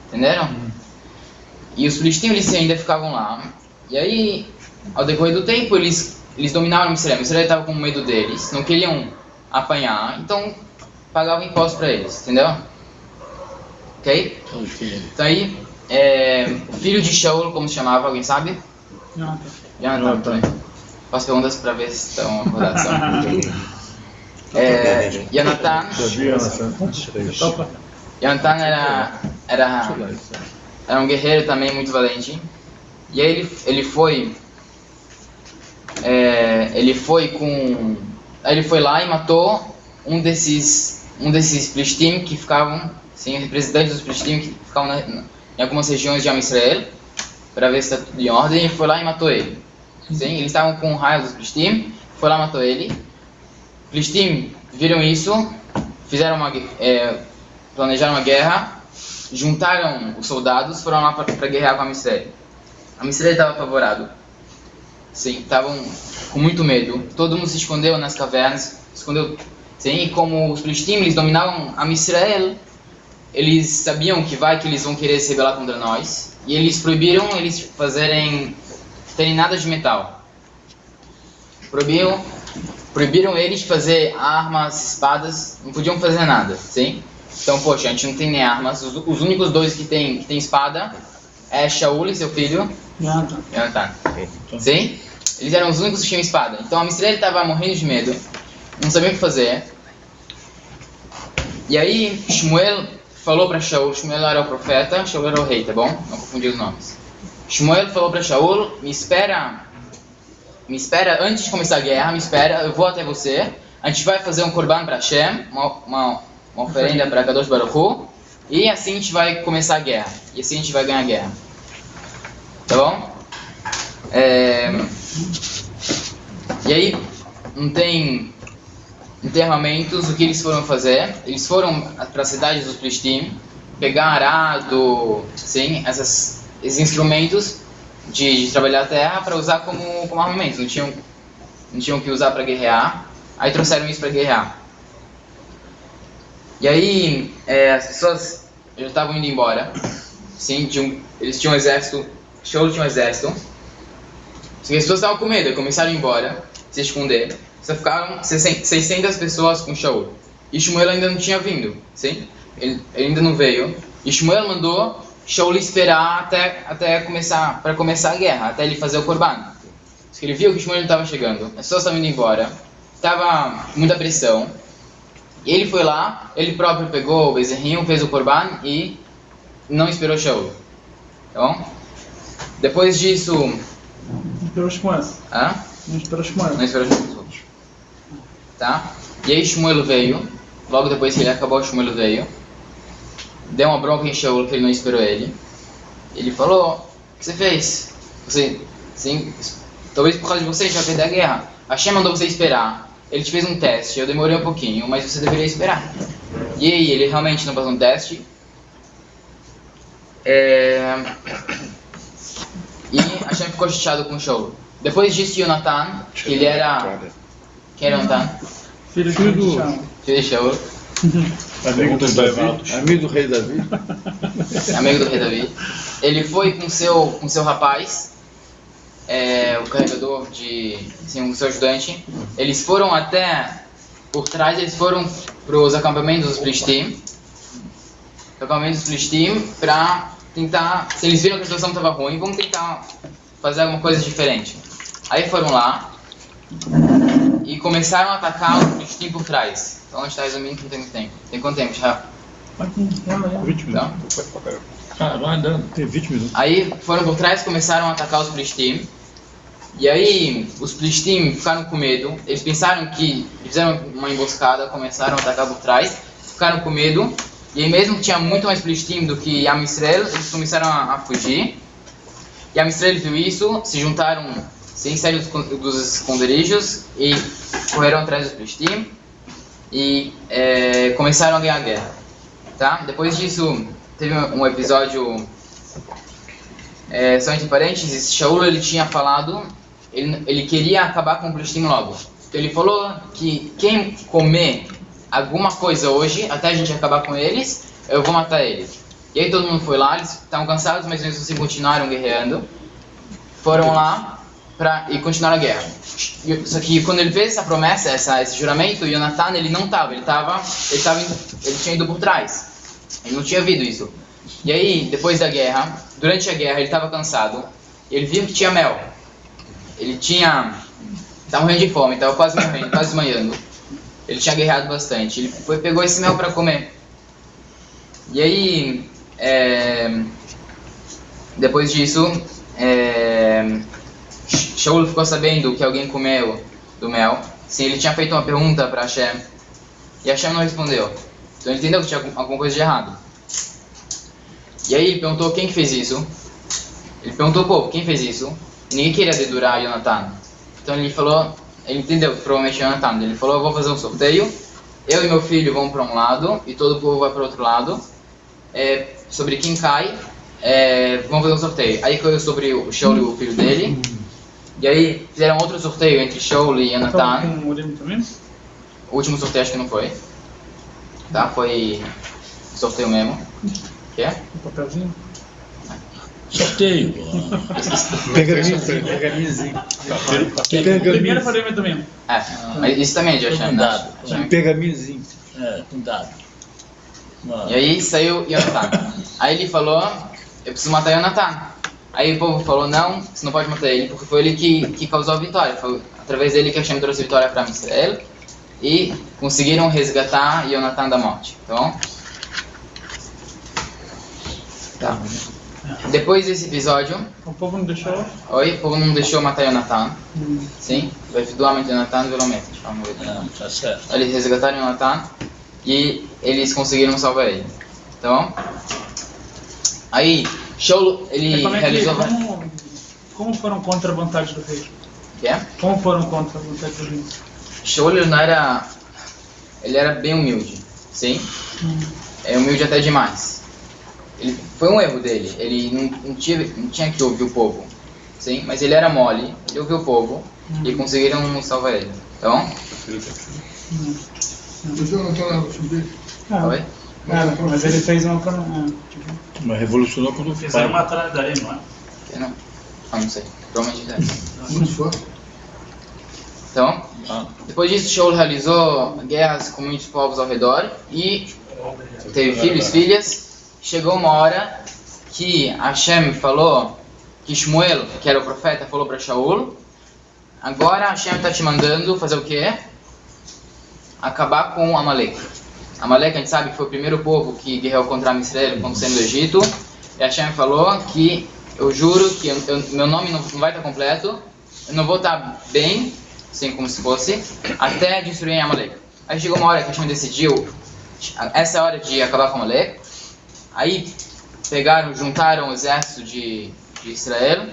Entenderam? E os filisteus eles ainda ficavam lá. E aí, ao decorrer do tempo, eles dominaram Israel. Israel estava com medo deles, não queriam apanhar, então pagavam impostos para eles, entendeu? Ok? Então aí, o filho de Shaul, como se chamava, alguém sabe? Jonathan. Faço perguntas para ver se estão acordados. Jonathan era um guerreiro também muito valente. E aí ele foi lá e matou um desses Plishtim que ficavam, sim, representantes dos Plishtim que ficavam em algumas regiões de Israel, para ver se está tudo em ordem, e foi lá e matou ele. Sim, eles estavam com raiva dos Plishtim, foi lá e matou ele. Plishtim viram isso, planejaram uma guerra, juntaram os soldados, foram lá para guerrear com a Israel. A Israel estava apavorado. Sim, estavam com muito medo. Todo mundo se escondeu nas cavernas, Sim, e como os Plishtim eles dominavam a Israel, eles sabiam que eles vão querer se rebelar contra nós, e eles proibiram eles terem nada de metal. Proibiram eles de fazer armas, espadas, não podiam fazer nada, sim? Então, poxa, a gente não tem nem armas. Os únicos dois que tem espada é Shaul e seu filho Jonathan. Sim? Eles eram os únicos que tinham espada. Então a Israel estava morrendo de medo, não sabia o que fazer. E aí Shmuel falou para Shaul, Shmuel era o profeta, Shaul era o rei, tá bom? Não confundir os nomes. Shmuel falou para Shaul, me espera antes de começar a guerra, eu vou até você, a gente vai fazer um korban para Hashem, uma oferenda para Kadosh Baruch Hu, e assim a gente vai começar a guerra, e assim a gente vai ganhar a guerra. Tá bom? E aí, não tem armamentos, o que eles foram fazer? Eles foram para as cidades dos Plishtim, pegar arado, sim, esses instrumentos de trabalhar a terra para usar como armamentos, não tinham que usar para guerrear, aí trouxeram isso para guerrear. E aí, as pessoas já estavam indo embora, sim, eles tinham um exército, Shaul tinha um exército, as pessoas estavam com medo, começaram a ir embora, se esconder, só ficaram 600 pessoas com Shaul. E Shmuel ainda não tinha vindo, sim? Ele ainda não veio. E Shmuel mandou Shaul esperar até começar a guerra, até ele fazer o korban. Ele viu que Shmuel não estava chegando, as pessoas estavam indo embora, estava muita pressão. E ele foi lá, ele próprio pegou o bezerrinho, fez o korban e não esperou Shaul. Tá bom? Depois disso... Não esperou Shmuel. Hã? Não esperou Shmuel. Não esperou Shmuel. Tá? E aí Shmuel veio, logo depois que ele acabou, Shmuel veio, deu uma bronca em Shaul que ele não esperou ele. Ele falou, o que você fez? Sim, talvez por causa de você a gente vai perder a guerra. Hashem mandou você esperar. Ele te fez um teste, eu demorei um pouquinho, mas você deveria esperar. E aí, ele realmente não passou um teste. E Hashem ficou chateado com Shaul. Depois disso, Jonathan, que ele era... Quem era Jonathan? Filho de Shaul. Filho de Shaul. Amigo do Davi. Amigo do rei Davi. Amigo do rei Davi. Ele foi com seu rapaz, o carregador o seu ajudante. Eles foram por trás, eles foram para os acampamentos dos Plishtim. Para tentar, se eles viram que a situação estava ruim, vamos tentar fazer alguma coisa diferente. Aí foram lá e começaram a atacar os Plishtim por trás. Então a gente está resumindo que não tem muito tempo. Tem quanto tempo, Israel? 20 Então, minutos. Ah, vai andando. Tem 20 minutos. aí foram por trás e começaram a atacar os Filistim. E aí os Filistim ficaram com medo. Eles pensaram que fizeram uma emboscada, começaram a atacar por trás, ficaram com medo. E aí mesmo que tinha muito mais Filistim do que Am Israel, eles começaram a fugir. E Am Israel viu isso, se juntaram sem sair dos esconderijos e correram atrás dos Filistim e começaram a ganhar a guerra. Tá? Depois disso teve um episódio, só entre parênteses, Shaul ele tinha falado, ele queria acabar com o Filistim logo. Então ele falou que quem comer alguma coisa hoje, até a gente acabar com eles, eu vou matar eles. E aí todo mundo foi lá, eles estavam cansados, mas mesmo assim continuaram guerreando. Foram lá e continuaram a guerra. Só que quando ele fez essa promessa, esse juramento, Yonatan ele não estava, ele tinha ido por trás. Ele não tinha ouvido isso. E aí, depois da guerra, durante a guerra ele estava cansado, ele viu que tinha mel. Ele estava morrendo de fome, estava quase morrendo, quase desmaiando. Ele tinha guerreado bastante. Ele pegou esse mel para comer. E aí, depois disso, Shaul ficou sabendo que alguém comeu do mel. Sim, ele tinha feito uma pergunta para Hashem e Hashem não respondeu. Então ele entendeu que tinha alguma coisa de errado. E aí ele perguntou quem que fez isso. Ele perguntou ao povo quem fez isso. E ninguém queria dedurar Yonatan. Então ele falou, ele entendeu que provavelmente Yonatan. Ele falou, eu vou fazer um sorteio. Eu e meu filho vão para um lado e todo o povo vai para o outro lado. Sobre quem cai, vamos fazer um sorteio. Aí caiu sobre o Shaul e o filho dele. E aí fizeram outro sorteio entre Shaul e Yonatan. Com o Urim também? O último sorteio acho que não foi. Tá? Foi sorteio mesmo. Que é? Um papelzinho? Sorteio. Pergaminhozinho. Primeiro foi o Urim também. Mas isso também é de Hashem, né? Um pergaminhozinho. Com dado. E aí saiu Yonatan. Aí ele falou, eu preciso matar Yonatan. Aí o povo falou, não, você não pode matar ele, porque foi ele que causou a vitória. Foi através dele que Hashem trouxe a vitória para Israel. E conseguiram resgatar Yonatan da morte. Então, tá. Depois desse episódio, O povo não deixou? o povo não deixou matar Yonatan. Sim, vai doar muito Yonatan, violamente. Tá certo. Eles resgataram Yonatan e eles conseguiram salvar ele. Então, aí Shaul ele realizou. Como foram contra a vontade do rei? Que é? Como foram contra a vontade do rei? Shaul ele era bem humilde, sim. Humilde até demais. Foi um erro dele. Ele não tinha que ouvir o povo, sim. Mas ele era mole. Ele ouviu o povo e conseguiram salvar ele. Então, oi? Mas ele fez uma Mas revolucionou quando Fizeram uma atrás daí, não é? Que não? Não sei. Provavelmente é. Muito forte. Então, depois disso, Shaul realizou guerras com muitos povos ao redor e teve filhos e filhas. Chegou uma hora que Hashem falou, que Shmuel, que era o profeta, falou para Shaul, agora Hashem está te mandando fazer o quê? Acabar com Amalek. Amalek, a gente sabe que foi o primeiro povo que guerreou contra Israel quando saiu do Egito. E Hashem falou que eu juro que meu nome não vai estar completo, eu não vou estar bem, assim como se fosse, até destruir Amalek. Aí chegou uma hora que Hashem decidiu, essa é a hora de acabar com Amalek. Aí juntaram o exército de Israel.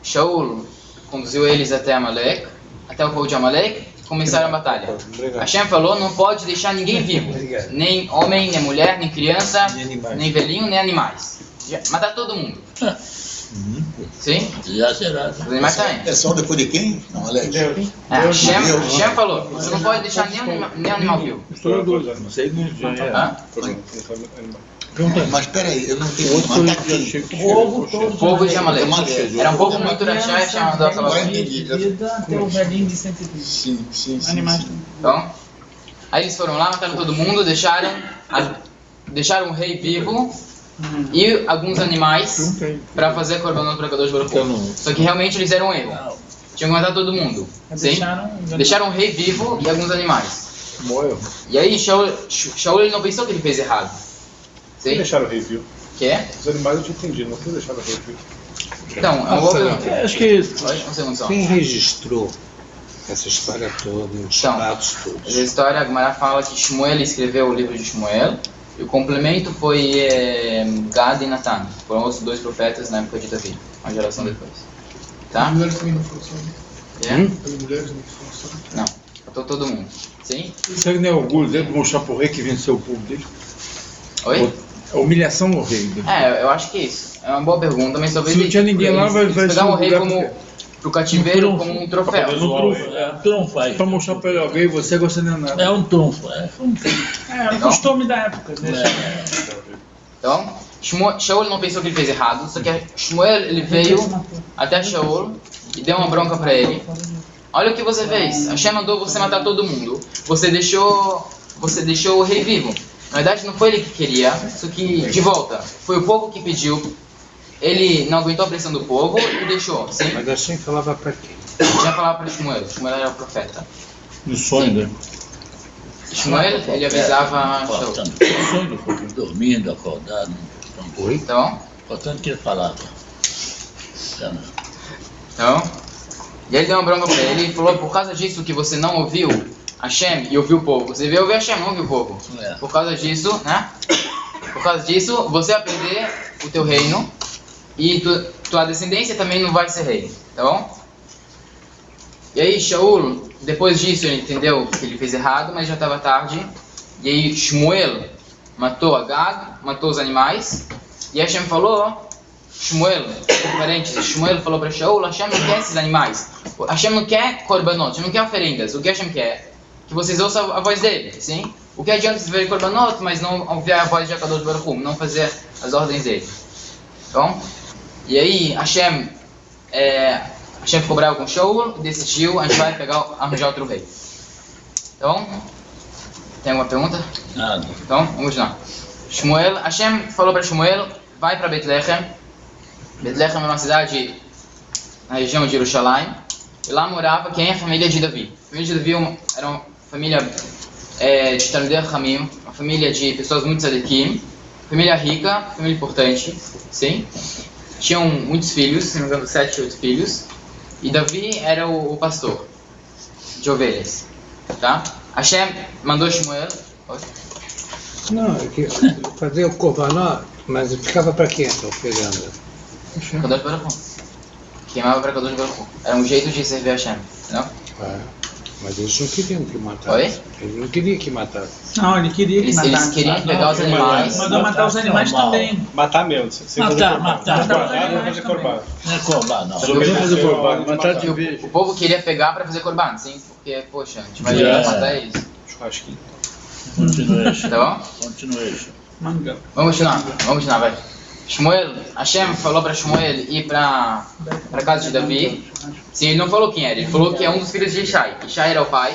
Shaul conduziu eles até Amalek, até o povo de Amalek, e começaram a batalha. Hashem falou, não pode deixar ninguém vivo, nem homem, nem mulher, nem criança, nem velhinho, nem animais. Matar todo mundo. Sim? Já será. Os animais também. É só depois de quem? Não, Alex? Hashem falou, você não pode deixar nem animal vivo. Historiadores, não sei, não já Mas espera aí, eu não tenho matar quem? O povo de Amalek. Era um povo muito rachá e Hashem mandou acabar com ele. Vida até o velhinho de 130. Sim. Animais. Então, aí eles foram lá, mataram todo mundo, deixaram o rei vivo e alguns animais para fazer korbanot para Kadosh Baruch Hu. Só que realmente eles eram um erro. Tinham que matar todo mundo. Sim? Deixaram o rei vivo e alguns animais. Moel. E aí Shaul ele não pensou que ele fez errado. Por que Sim? deixaram o rei vivo? Que é? Os animais eu tinha entendido, não foi deixaram o rei vivo. Então, é uma boa pergunta. Acho que Olha, um segundo só. quem registrou essa história toda, os Então, fatos Essa todos? história, a Gemara fala que Shmuel escreveu o livro de Shmuel, e o complemento foi Gad e Natan. Foram outros 2 profetas na época de Davi, uma geração depois. Tá? As mulheres também não foram só. É? As mulheres não foram só. Não, faltou todo mundo. Sim? Será que não é orgulho dele de mostrar pro rei que venceu o povo dele? Oi? A humilhação do rei. Eu acho que é isso. É uma boa pergunta, mas talvez Se não tinha ninguém lá, vai pegar o rei lugar como pro cativeiro como um troféu. É um trunfo aí. Pra mostrar pra ele alguém, você não é nada. É um trunfo. É um trunfo. É o costume da época. Deixa. Então, Shaul não pensou que ele fez errado, só que Shmuel ele veio até Shaul e deu uma bronca pra ele. Olha o que você fez. Hashem mandou você matar todo mundo. Você deixou o rei vivo. Na verdade, não foi ele que queria, só que de volta. Foi o povo que pediu. Ele não aguentou a pressão do povo e deixou. Sim? Mas assim falava pra quem? Já falava para Shmuel. Shmuel era o profeta. No sonho dele. Shmuel, ele avisava Shaul. O sonho foi dormindo, acordado. Oi? Tá bom? Portanto, que ele falava. Então, e ele deu uma bronca pra ele e falou: por causa disso que você não ouviu Hashem e ouviu o povo. Você veio ouvir Hashem, não ouviu o povo. É. Por causa disso, né? Por causa disso, você vai perder o teu reino e tua descendência também não vai ser rei. Tá bom? E aí Shaul, depois disso, ele entendeu que ele fez errado, mas já estava tarde. E aí Shmuel matou Agag, matou os animais. E Hashem falou, Shmuel falou para Shaul, Hashem não quer esses animais. Hashem não quer korbanot, Hashem não quer oferendas. O que Hashem quer? Que vocês ouçam a voz dele, sim? O que adianta vocês verem korbanot, mas não ouvir a voz de Akadosh Baruch Hu, não fazer as ordens dele. Então, e aí Hashem ficou bravo com Shaul e decidiu, a gente vai arranjar outro rei. Então, tem alguma pergunta? Nada. Então, vamos lá. Hashem falou para Shmuel, vai para Betlehem. Betlehem é uma cidade na região de Jerusalém. E lá morava quem é a família de Davi. A família de Davi era uma família de Talmidei Chachamim, uma família de pessoas muito tzadikim, família rica, família importante, sim. Tinham muitos filhos, se não me engano 7 ou 8 filhos. E Davi era o pastor de ovelhas, tá? Hashem mandou Shmuel. Não, é que fazer o korbanot, mas ficava pra quem essa oferenda? Kadosh Baruch Hu. Queimava para Kadosh Baruch Hu. Era um jeito de servir a Hashem, não? Mas eles não queriam que matasse. Oi? Eles não queriam que matasse. Não, ele queria que Eles matasse. queriam pegar os animais. Mandou matar os animais também. Matar mesmo, sem Matar. guardar, não fazer corbado. Não é corban, não. Só queria fazer corbado, matar de O povo queria pegar para fazer corban, sim? Porque, poxa, a gente vai matar eles. Churrasquinho. Continuation. Tá bom? Continuation. Manga. Vamos continuar, vai. Hashem falou para Shmuel ir para casa de Davi. Sim, ele não falou quem era, ele falou que é um dos filhos de Ishai. Ishai era o pai,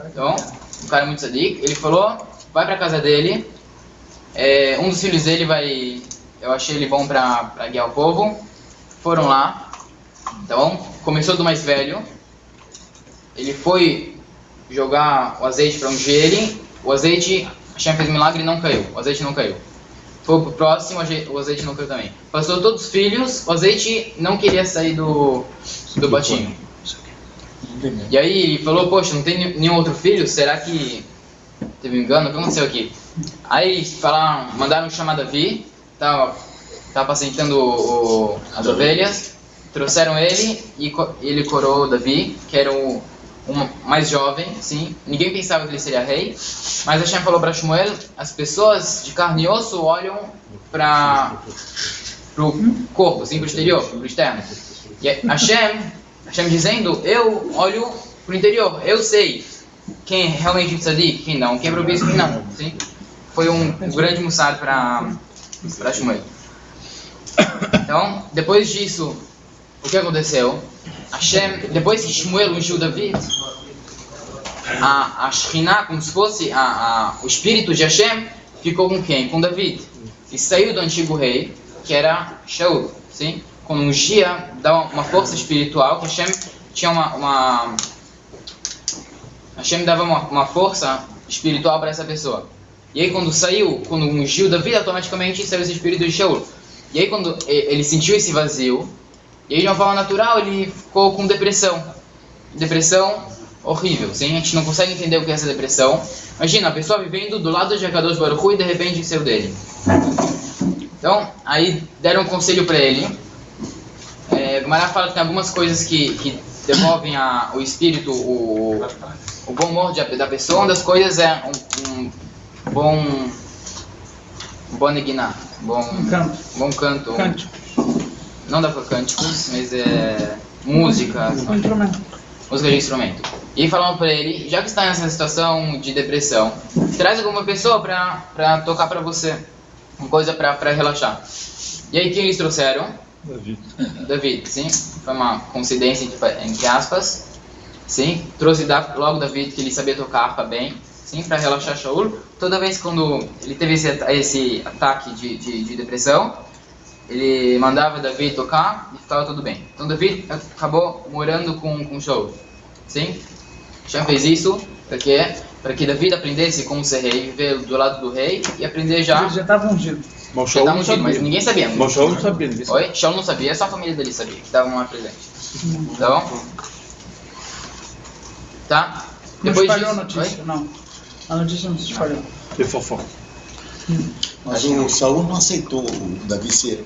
então, um cara muito sadik. Ele falou, vai para casa dele. Um dos filhos dele vai, eu achei ele bom para guiar o povo. Foram lá, tá bom? Começou do mais velho. Ele foi jogar o azeite para ungir ele. O azeite, Hashem fez um milagre e não caiu. O azeite não caiu. Foi pro próximo, o azeite não caiu também. Passou todos os filhos, o azeite não queria sair do batinho. E aí ele falou, poxa, não tem nenhum outro filho? Será que teve um engano? O que aconteceu aqui? Aí eles mandaram chamar Davi, tava apacentando as ovelhas, trouxeram ele e ele coroou Davi, que era o mais jovem, sim. Ninguém pensava que ele seria rei, mas Hashem falou para Shmuel, as pessoas de carne e osso olham para o corpo, assim, para o exterior, para o externo. E Hashem dizendo, eu olho para o interior, eu sei quem é realmente tzadik, quem não, quem é propício, quem não, sim. Foi um grande mussar para Shmuel. Então, depois disso, o que aconteceu? Depois que Shmuel ungiu Davi, a Shekhinah, como se fosse o espírito de Hashem, ficou com quem? Com David. E saiu do antigo rei, que era Shaul. Sim? Quando ungia, dava uma força espiritual, que Hashem tinha Hashem dava uma força espiritual para essa pessoa. E aí quando ungiu Davi, automaticamente saiu esse espírito de Shaul. E aí quando ele sentiu esse vazio, e aí de uma forma natural ele ficou com depressão. Depressão horrível, sim? A gente não consegue entender o que é essa depressão. Imagina, a pessoa vivendo do lado de Akadosh Baruch Hu e de repente saiu dele. Então, aí deram um conselho para ele. Gumará fala que tem algumas coisas que devolvem o espírito, o bom humor da pessoa. Uma das coisas é um bom neguiná, bom canto. Não dá para cânticos, mas é música. Música de instrumento. E falaram para ele, já que está nessa situação de depressão, traz alguma pessoa para tocar para você, uma coisa para relaxar. E aí quem eles trouxeram? David, sim. Foi uma coincidência entre aspas. Sim. Trouxe logo David, que ele sabia tocar harpa bem, sim, para relaxar Shaul. Toda vez quando ele teve esse ataque de depressão, ele mandava David tocar e ficava tudo bem. Então David acabou morando com Shaul. Sim? Shem fez isso para que David aprendesse como ser rei, viver do lado do rei e aprender já. Ele já estava ungido. Mas Shaul não sabia. Mas ninguém sabia. Mas Shaul não sabia. Oi? Shaul não sabia, só a família dele sabia, que estavam lá presentes. Então, tá? Não Depois espalhou disso, a notícia, não. A notícia não se espalhou. Que fofoca. Mas o Saul não aceitou o Davi ser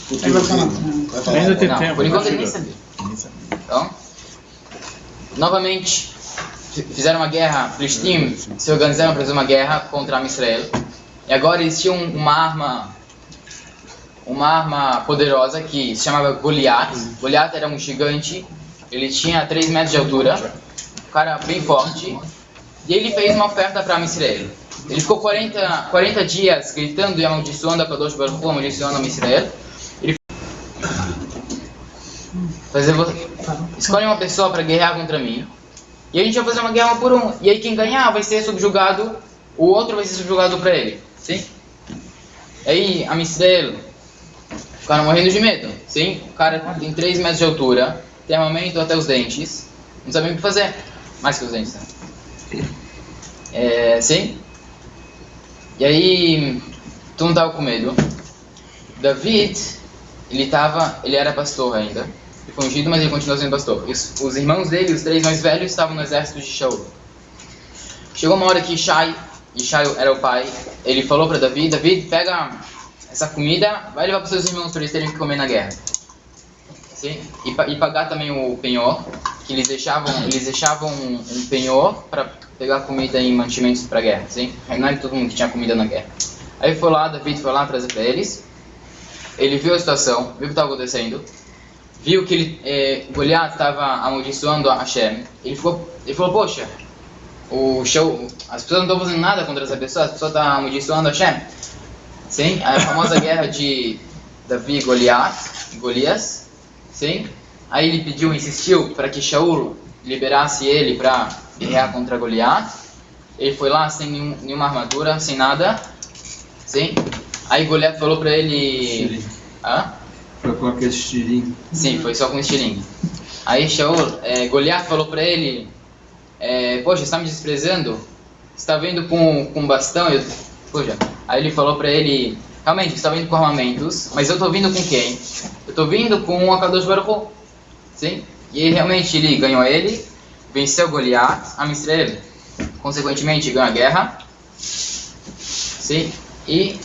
futuro Ele vai falar. rei. Vai falar Ainda tem agora. tempo. Por enquanto ele nem sabia. Nem sabia. Então, novamente, fizeram uma guerra, Filistim se organizaram para fazer uma guerra contra Am Israel. E agora eles tinham uma arma poderosa que se chamava Goliat. Goliat era um gigante, ele tinha 3 metros de altura, um cara bem forte. E ele fez uma oferta para Am Israel. Ele ficou 40 dias gritando e amaldiçoando a Kadosh Baruch Hu, amaldiçoando Am Israel. Escolhe uma pessoa para guerrear contra mim. E a gente vai fazer uma guerra 1 por 1. E aí quem ganhar vai ser subjugado, o outro vai ser subjugado para ele. Sim? E aí Am Israel ficaram morrendo de medo. Sim? O cara tem 3 metros de altura, tem armamento até os dentes. Não sabem o que fazer. Mais que os dentes, né? Sim? E aí todo mundo estava com medo. David, ele era pastor ainda. Ele foi ungido, mas ele continuou sendo pastor. Os irmãos dele, os 3 mais velhos, estavam no exército de Shaul. Chegou uma hora que Ishai era o pai, ele falou para David, pega essa comida, vai levar para os seus irmãos para eles terem que comer na guerra. Sim? E pagar também o penhor, que eles deixavam um penhor para pegar comida e mantimentos para a guerra. Sim? Não era todo mundo que tinha comida na guerra. Aí David foi lá trazer para eles. Ele viu a situação, viu o que estava acontecendo, viu que Goliat estava amaldiçoando a Hashem. Ele falou, poxa, as pessoas não estão fazendo nada contra essa pessoa, as pessoas estão amaldiçoando a Hashem. Sim? A famosa guerra de Davi e Golias. Sim? Aí ele insistiu para que Shaul liberasse ele para guerrear contra Goliat. Ele foi lá sem nenhuma armadura, sem nada. Sim? Aí Goliat falou para ele... Hã? Foi com aquele estilingue. Sim, foi só com estilingue. Aí Goliat falou para ele... poxa, você está me desprezando? Você está vindo com bastão? Poxa. Aí ele falou para ele... Realmente, você está vindo com armamentos, mas eu estou vindo com quem? Eu estou vindo com o Akadosh Baruch Hu. Sim? E realmente ele ganhou ele, venceu Goliat, Am Israel, consequentemente ganhou a guerra. Sim? E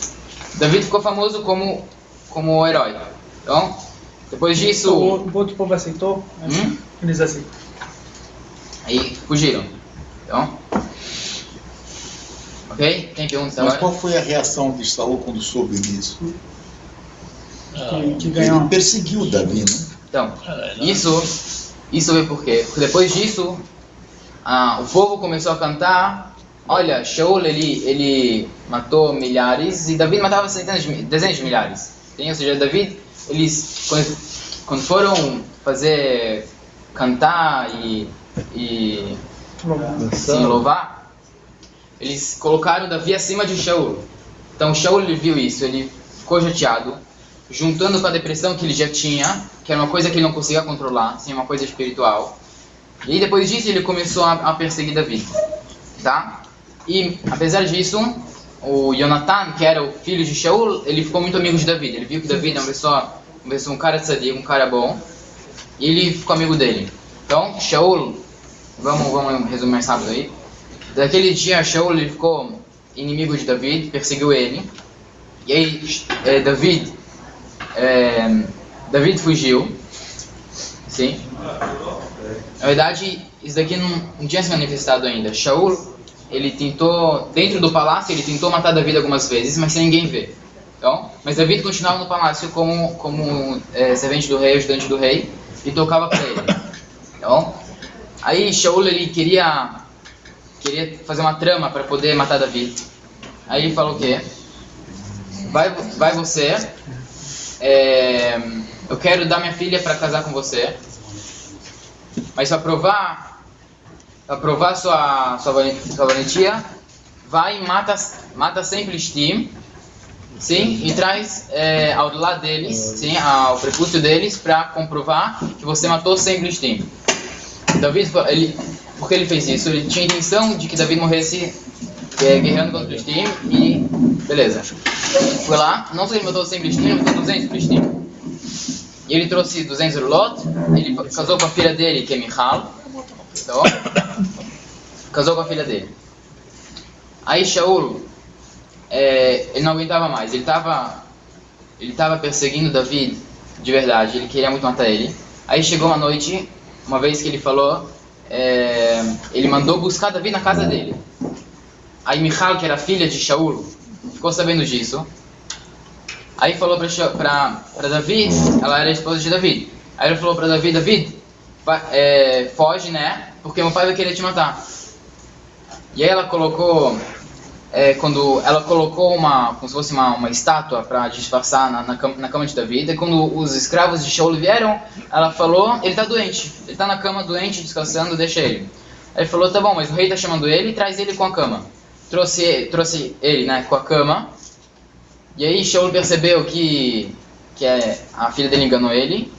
David ficou famoso como herói. Então, depois disso... O outro povo aceitou? Eles aceitam. Aí fugiram. Então... Ok? Tem perguntas agora? Mas qual foi a reação de Saul quando soube disso? Que ganhou. Ele perseguiu Davi, né? Então, isso veio por quê? Porque depois disso, o povo começou a cantar, olha, Shaul ele matou milhares e Davi matava dezenas de milhares. Ou seja, Davi, eles quando foram cantar e louvar, eles colocaram Davi acima de Shaul. Então Shaul ele viu isso, ele ficou chateado, juntando com a depressão que ele já tinha, que era uma coisa que ele não conseguia controlar, assim, uma coisa espiritual. E depois disso ele começou a perseguir Davi, tá? E, apesar disso, o Jonathan, que era o filho de Shaul, ele ficou muito amigo de David. Ele viu que David é um cara tzadik, um cara bom, e ele ficou amigo dele. Então, Shaul, vamos resumir mais rápido aí. Daquele dia, Shaul ele ficou inimigo de David, perseguiu ele. E aí, David fugiu. Sim. Na verdade, isso daqui não tinha se manifestado ainda. Shaul, ele tentou, dentro do palácio, ele tentou matar David algumas vezes, mas sem ninguém ver. Então, mas David continuava no palácio como servente do rei, ajudante do rei, e tocava para ele. Então, aí Shaul ele queria fazer uma trama para poder matar David. Aí ele falou o quê? Vai você, eu quero dar minha filha para casar com você, mas para provar sua valentia, vai e mata 100 Filistim, sim, e traz ao lado deles, sim, ao prepúcio deles, para comprovar que você matou 100 Filistim. David, por que ele fez isso? Ele tinha a intenção de que David morresse guerreando contra os Filistim e beleza. Foi lá, não só ele matou 100 Filistim, ele matou 200 Filistim. E ele trouxe 200 Rulot, ele casou com a filha dele, que é Michal. Então, casou com a filha dele. Aí Shaul, ele não aguentava mais, ele estava perseguindo David de verdade, ele queria muito matar ele. Aí chegou uma noite, uma vez que ele falou, ele mandou buscar David na casa dele. Aí Michal, que era filha de Shaul, ficou sabendo disso. Aí falou para David, ela era a esposa de David. Aí ele falou para David, foge, né? Porque meu pai vai querer te matar. E aí ela colocou, como se fosse uma estátua para disfarçar na cama de David. E quando os escravos de Shaul vieram, ela falou, ele está doente, ele está na cama doente, descansando, deixa ele. Aí ele falou, tá bom, mas o rei está chamando ele, traz ele com a cama. Trouxe ele, né, com a cama. E aí Shaul percebeu que a filha dele enganou ele.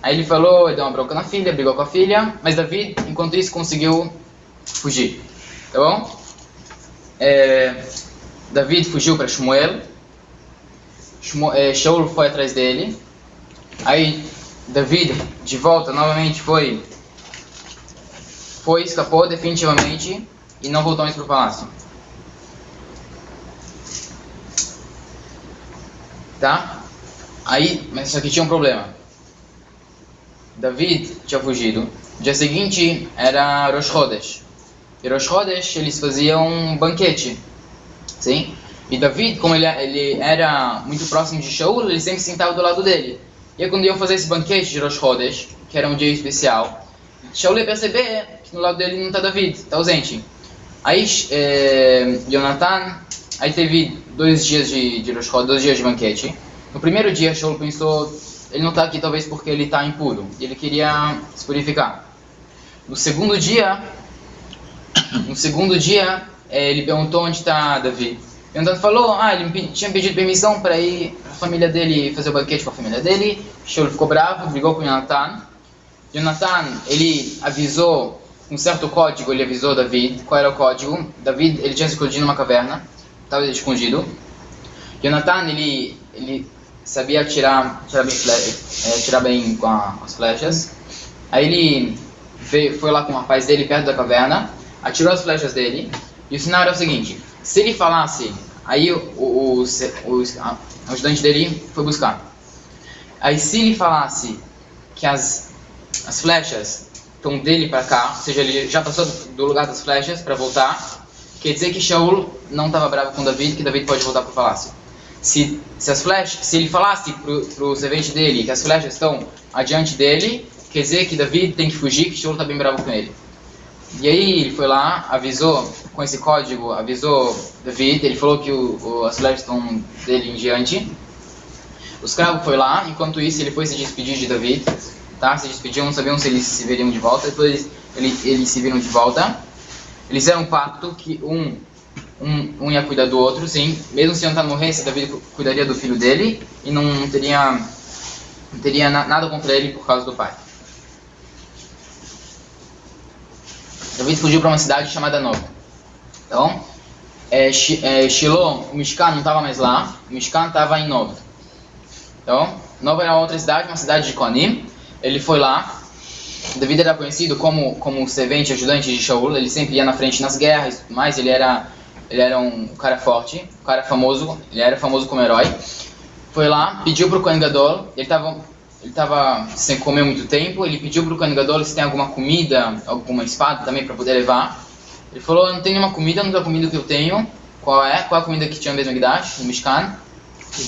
Aí ele falou, ele deu uma bronca na filha, brigou com a filha. Mas David, enquanto isso, conseguiu fugir. Tá bom? David fugiu para Shmuel. Shaul foi atrás dele. Aí David, de volta, novamente escapou definitivamente e não voltou mais para o palácio. Tá? Aí, mas só que tinha um problema. David tinha fugido. No dia seguinte era Rosh Chodesh. E Rosh Chodesh eles faziam um banquete. Sim? E David, como ele era muito próximo de Shaul, ele sempre sentava do lado dele. E aí quando iam fazer esse banquete de Rosh Chodesh, que era um dia especial, Shaul ia perceber que no lado dele não está David, está ausente. Aí Jonathan, aí teve 2 dias de Rosh Chodesh, 2 dias de banquete. No primeiro dia Shaul pensou, ele não está aqui talvez porque ele está impuro, e ele queria se purificar. No segundo dia, ele perguntou onde está David. Jonathan falou, ele tinha pedido permissão para ir para a família dele, fazer o banquete com a família dele. Shaul ficou bravo, brigou com Jonathan. Jonathan, ele avisou, um certo código, ele avisou David. Qual era o código? David, ele tinha se escondido numa caverna, estava escondido. Jonathan, ele sabia tirar bem com as flechas. Aí ele foi lá com o rapaz dele perto da caverna, atirou as flechas dele. E o sinal era o seguinte, se ele falasse, aí o ajudante dele foi buscar. Aí se ele falasse que as flechas estão dele para cá, ou seja, ele já passou do lugar das flechas para voltar, quer dizer que Shaul não estava bravo com David, que David pode voltar para o palácio. Se ele falasse para o servente dele que as flechas estão adiante dele, quer dizer que David tem que fugir, que Shaul está bem bravo com ele. E aí ele foi lá, avisou, com esse código, avisou David, ele falou que as flechas estão dele em diante. O escravo foi lá, enquanto isso ele foi se despedir de David, tá? Se despediam, não sabiam se eles se veriam de volta, depois eles se viram de volta. Eles fizeram um pacto que um ia cuidar do outro, sim. Mesmo se Jonathan morresse, David cuidaria do filho dele e não teria nada contra ele por causa do pai. David fugiu para uma cidade chamada Nob. Então, Shiloh, o Mishkan não estava mais lá, o Mishkan estava em Nov. Então, Nov era outra cidade, uma cidade de Kohanim. Ele foi lá. David era conhecido como servente, ajudante de Shaul. Ele sempre ia na frente nas guerras e tudo mais. Ele era um cara forte, um cara famoso. Ele era famoso como herói. Foi lá, pediu para o Kohen Gadol. Ele estava sem comer muito tempo. Ele pediu para o Kohen Gadol se tem alguma comida, alguma espada também para poder levar. Ele falou: eu não tenho nenhuma comida, a única comida que eu tenho. Qual é? Qual é a comida que tinha no Beis Mikdash, no Mishkan?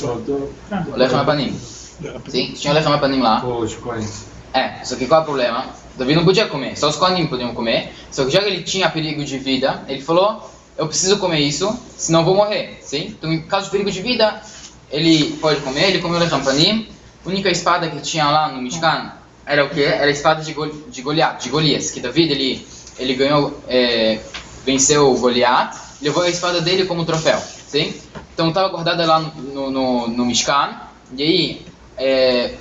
O Lechem Apanim. Sim, tinha o Lechem Apanim lá. Só que qual é o problema? Davi não podia comer, só os Kohanim podiam comer. Só que já que ele tinha perigo de vida, ele falou: eu preciso comer isso, senão vou morrer. Sim? Então, em caso de perigo de vida, ele pode comer. Ele comeu o Lechem Apanim. A única espada que tinha lá no Mishkan era o quê? Era a espada de Golias, que Davi ele ganhou, venceu o Goliat, levou a espada dele como troféu, sim? Então estava guardada lá no Mishkan, e aí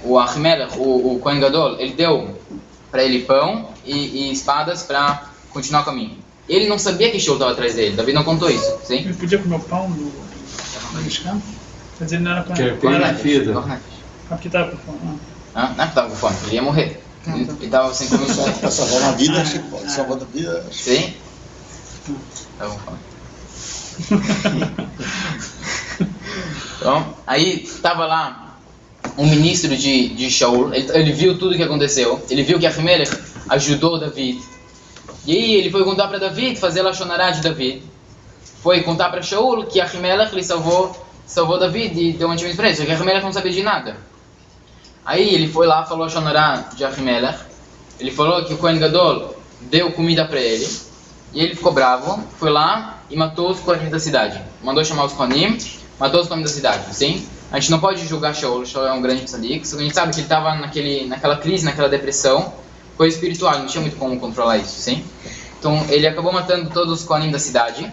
o Ahimelech, o Kohen Gadol, ele deu para ele pão e espadas para continuar o caminho. Ele não sabia que Shaul estava atrás dele, Davi não contou isso, sim? Ele podia comer o pão no Mishkan? Quer dizer, não era para... Porque estava com fome. Não é que estava com fome, ele ia morrer. Ele estava sem comer. Para salvar uma vida, acho que pode. Salvar a vida. Sim? Estava com fome. Então, aí estava lá um ministro de Shaul. Ele viu tudo o que aconteceu. Ele viu que Ahimelech ajudou David. E aí ele foi contar para David, fazer a Shonará de David. Foi contar para Shaul que Ahimelech ele salvou David e deu um mantimento para ele. Só que Ahimelech não sabia de nada. Aí ele foi lá, falou a Shonará de Ahimelech. Ele falou que o Kohen Gadol deu comida para ele. E ele ficou bravo, foi lá e matou os Kohanim da cidade. Mandou chamar os Kohanim, matou os Kohanim da cidade, sim? A gente não pode julgar Shaul, Shaul é um grande tzadik. A gente sabe que ele estava naquela crise, naquela depressão, coisa espiritual, não tinha muito como controlar isso, sim? Então ele acabou matando todos os Kohanim da cidade.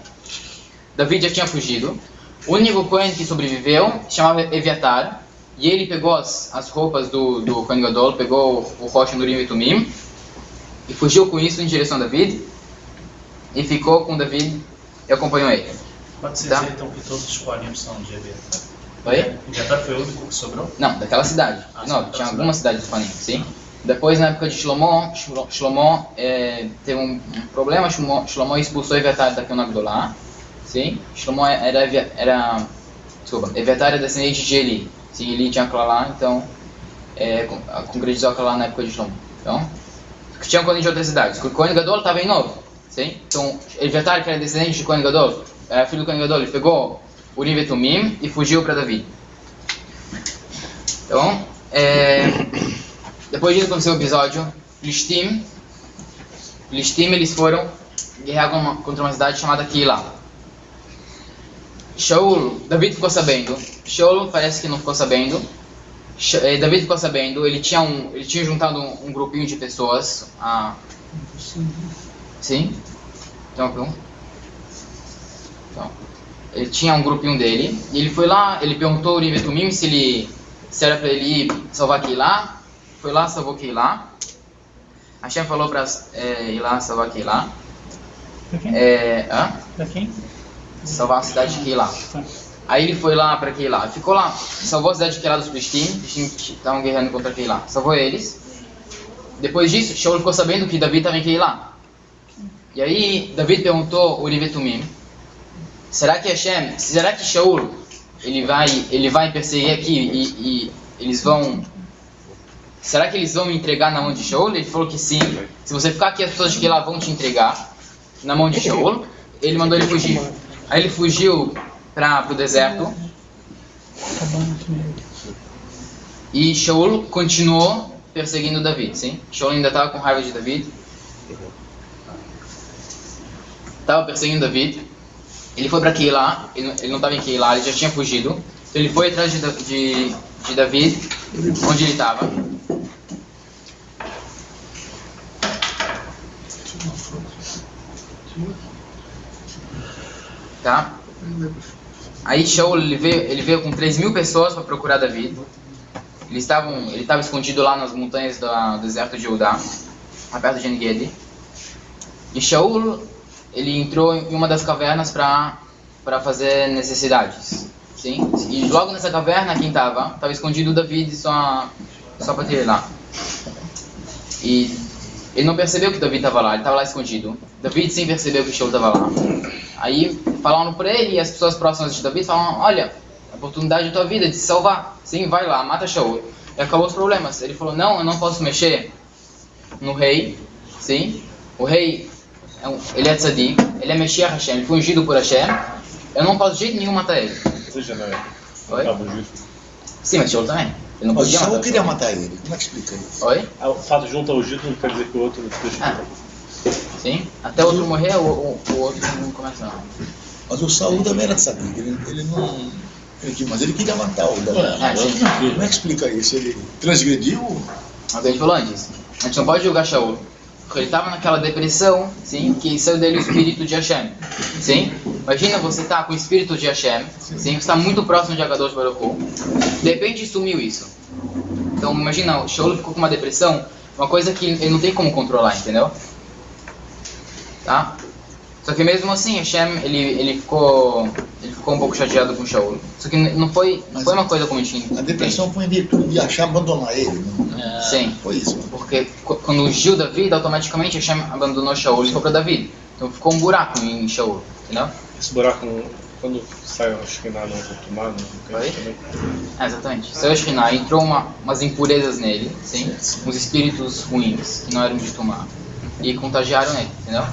David já tinha fugido. O único Kohen que sobreviveu se chamava Eviatar. E ele pegou as roupas do Kohen Gadol, pegou o rocha no Urim e Tumim e fugiu com isso em direção a David e ficou com David e acompanhou ele. Pode ser dizer então que todos os Kohanim são de Eviatar? Oi? Eviatar foi o único que sobrou? Não, daquela cidade. Não, tinha algumas cidades de Kohanim, sim. Depois, na época de Shlomo teve um problema. Shlomo expulsou Eviatar da Keuna Gdolá, sim. Shlomo Eviatar era descendente de Eli. Sim, Eli tinha aquela lá, então concretizou aquela lá na época de Shlomo. Então, tinha um Kohen de outras cidades. O Kohen Gadol estava em Novo, sim? Então, Eviatar, que era descendente de Kohen Gadol, filho do Kohen Gadol, ele pegou o Urim e Tumim e fugiu para Davi. Então, depois disso aconteceu o episódio Plishtim, eles foram guerrear contra uma cidade chamada Keilah. David ficou sabendo. Shaul parece que não ficou sabendo. David ficou sabendo. Ele tinha juntado um grupinho de pessoas. Sim? Então, ele tinha um grupinho dele. E ele foi lá, ele perguntou ao Urim e Tumim se era para ele ir salvar Keilah. Foi lá, salvou Keilah. Hashem falou para ir lá salvar Keilah. Para quem? Para quem? Salvar a cidade de Keilah. Aí ele foi lá para Keilah, ficou lá, salvou a cidade de Keilah dos Plishtim, que estavam guerreando contra Keilah, salvou eles. Depois disso, Shaul ficou sabendo que Davi estava em Keilah. E aí Davi perguntou ao Urim e Tumim: será que Shaul ele vai perseguir aqui e eles vão? Será que eles vão me entregar na mão de Shaul? Ele falou que sim. Se você ficar aqui, as pessoas de Keilah vão te entregar na mão de Shaul. Ele mandou ele fugir. Aí ele fugiu para o deserto. E Shaul continuou perseguindo David, sim? Shaul ainda estava com raiva de David. Estava perseguindo David. Ele foi para Keilah. Ele não estava em Keilah, ele já tinha fugido. Então ele foi atrás de David, onde ele estava. Tá? Aí Shaul ele veio com 3.000 pessoas para procurar David. Ele estava escondido lá nas montanhas do deserto de Judá, perto de En-Gedi. E Shaul ele entrou em uma das cavernas para para fazer necessidades, sim? E logo nessa caverna, quem estava escondido David só para ter lá. E ele não percebeu que David estava lá, ele estava lá escondido. David sim percebeu que Shaul estava lá. Aí falaram para ele, e as pessoas próximas de David falaram: olha, a oportunidade da tua vida de se salvar, sim, vai lá, mata Shaul. E acabou os problemas. Ele falou: não, eu não posso mexer no rei, sim? O rei, ele é tzadik, ele é Meshiach Hashem, ele foi ungido por Hashem. Eu não posso de jeito nenhum matar ele. Seja, né? Oi? Sim, mas Shaul também. Ele não Mas podia Shaul matar. queria matar ele. Como é que explica isso? Oi? O fato de um estar ungido não quer dizer que o outro deixa. Sim? Até o outro morrer, o outro não começa não. Mas o Saul também era tzadik. Ele não... Mas ele queria matar o Davi. Sim. Como é que explica isso? Ele transgrediu? Mas a gente falou antes, a gente não pode julgar Shaul, porque ele estava naquela depressão, sim, que saiu dele o espírito de Hashem, sim? Imagina você estar com o espírito de Hashem, sim, você está muito próximo de Akadosh Baruch Hu, de repente sumiu isso. Então imagina, o Shaul ficou com uma depressão, uma coisa que ele não tem como controlar, entendeu? Tá? Só que mesmo assim, Hashem, ele ficou um pouco chateado com Shaul. Só que não foi uma coisa como a gente... A depressão foi em virtude de Hashem abandonar ele. Não? Sim. Foi isso. Porque quando ungiu David, automaticamente Hashem abandonou Shaul e foi para David. Então ficou um buraco em Shaul, entendeu? Esse buraco, quando sai a Shekhinah no tomar, não tem também? Exatamente. Saiu a Shekhinah, entrou umas impurezas nele, sim? Uns espíritos ruins, que não eram de tomar. E contagiaram ele, entendeu?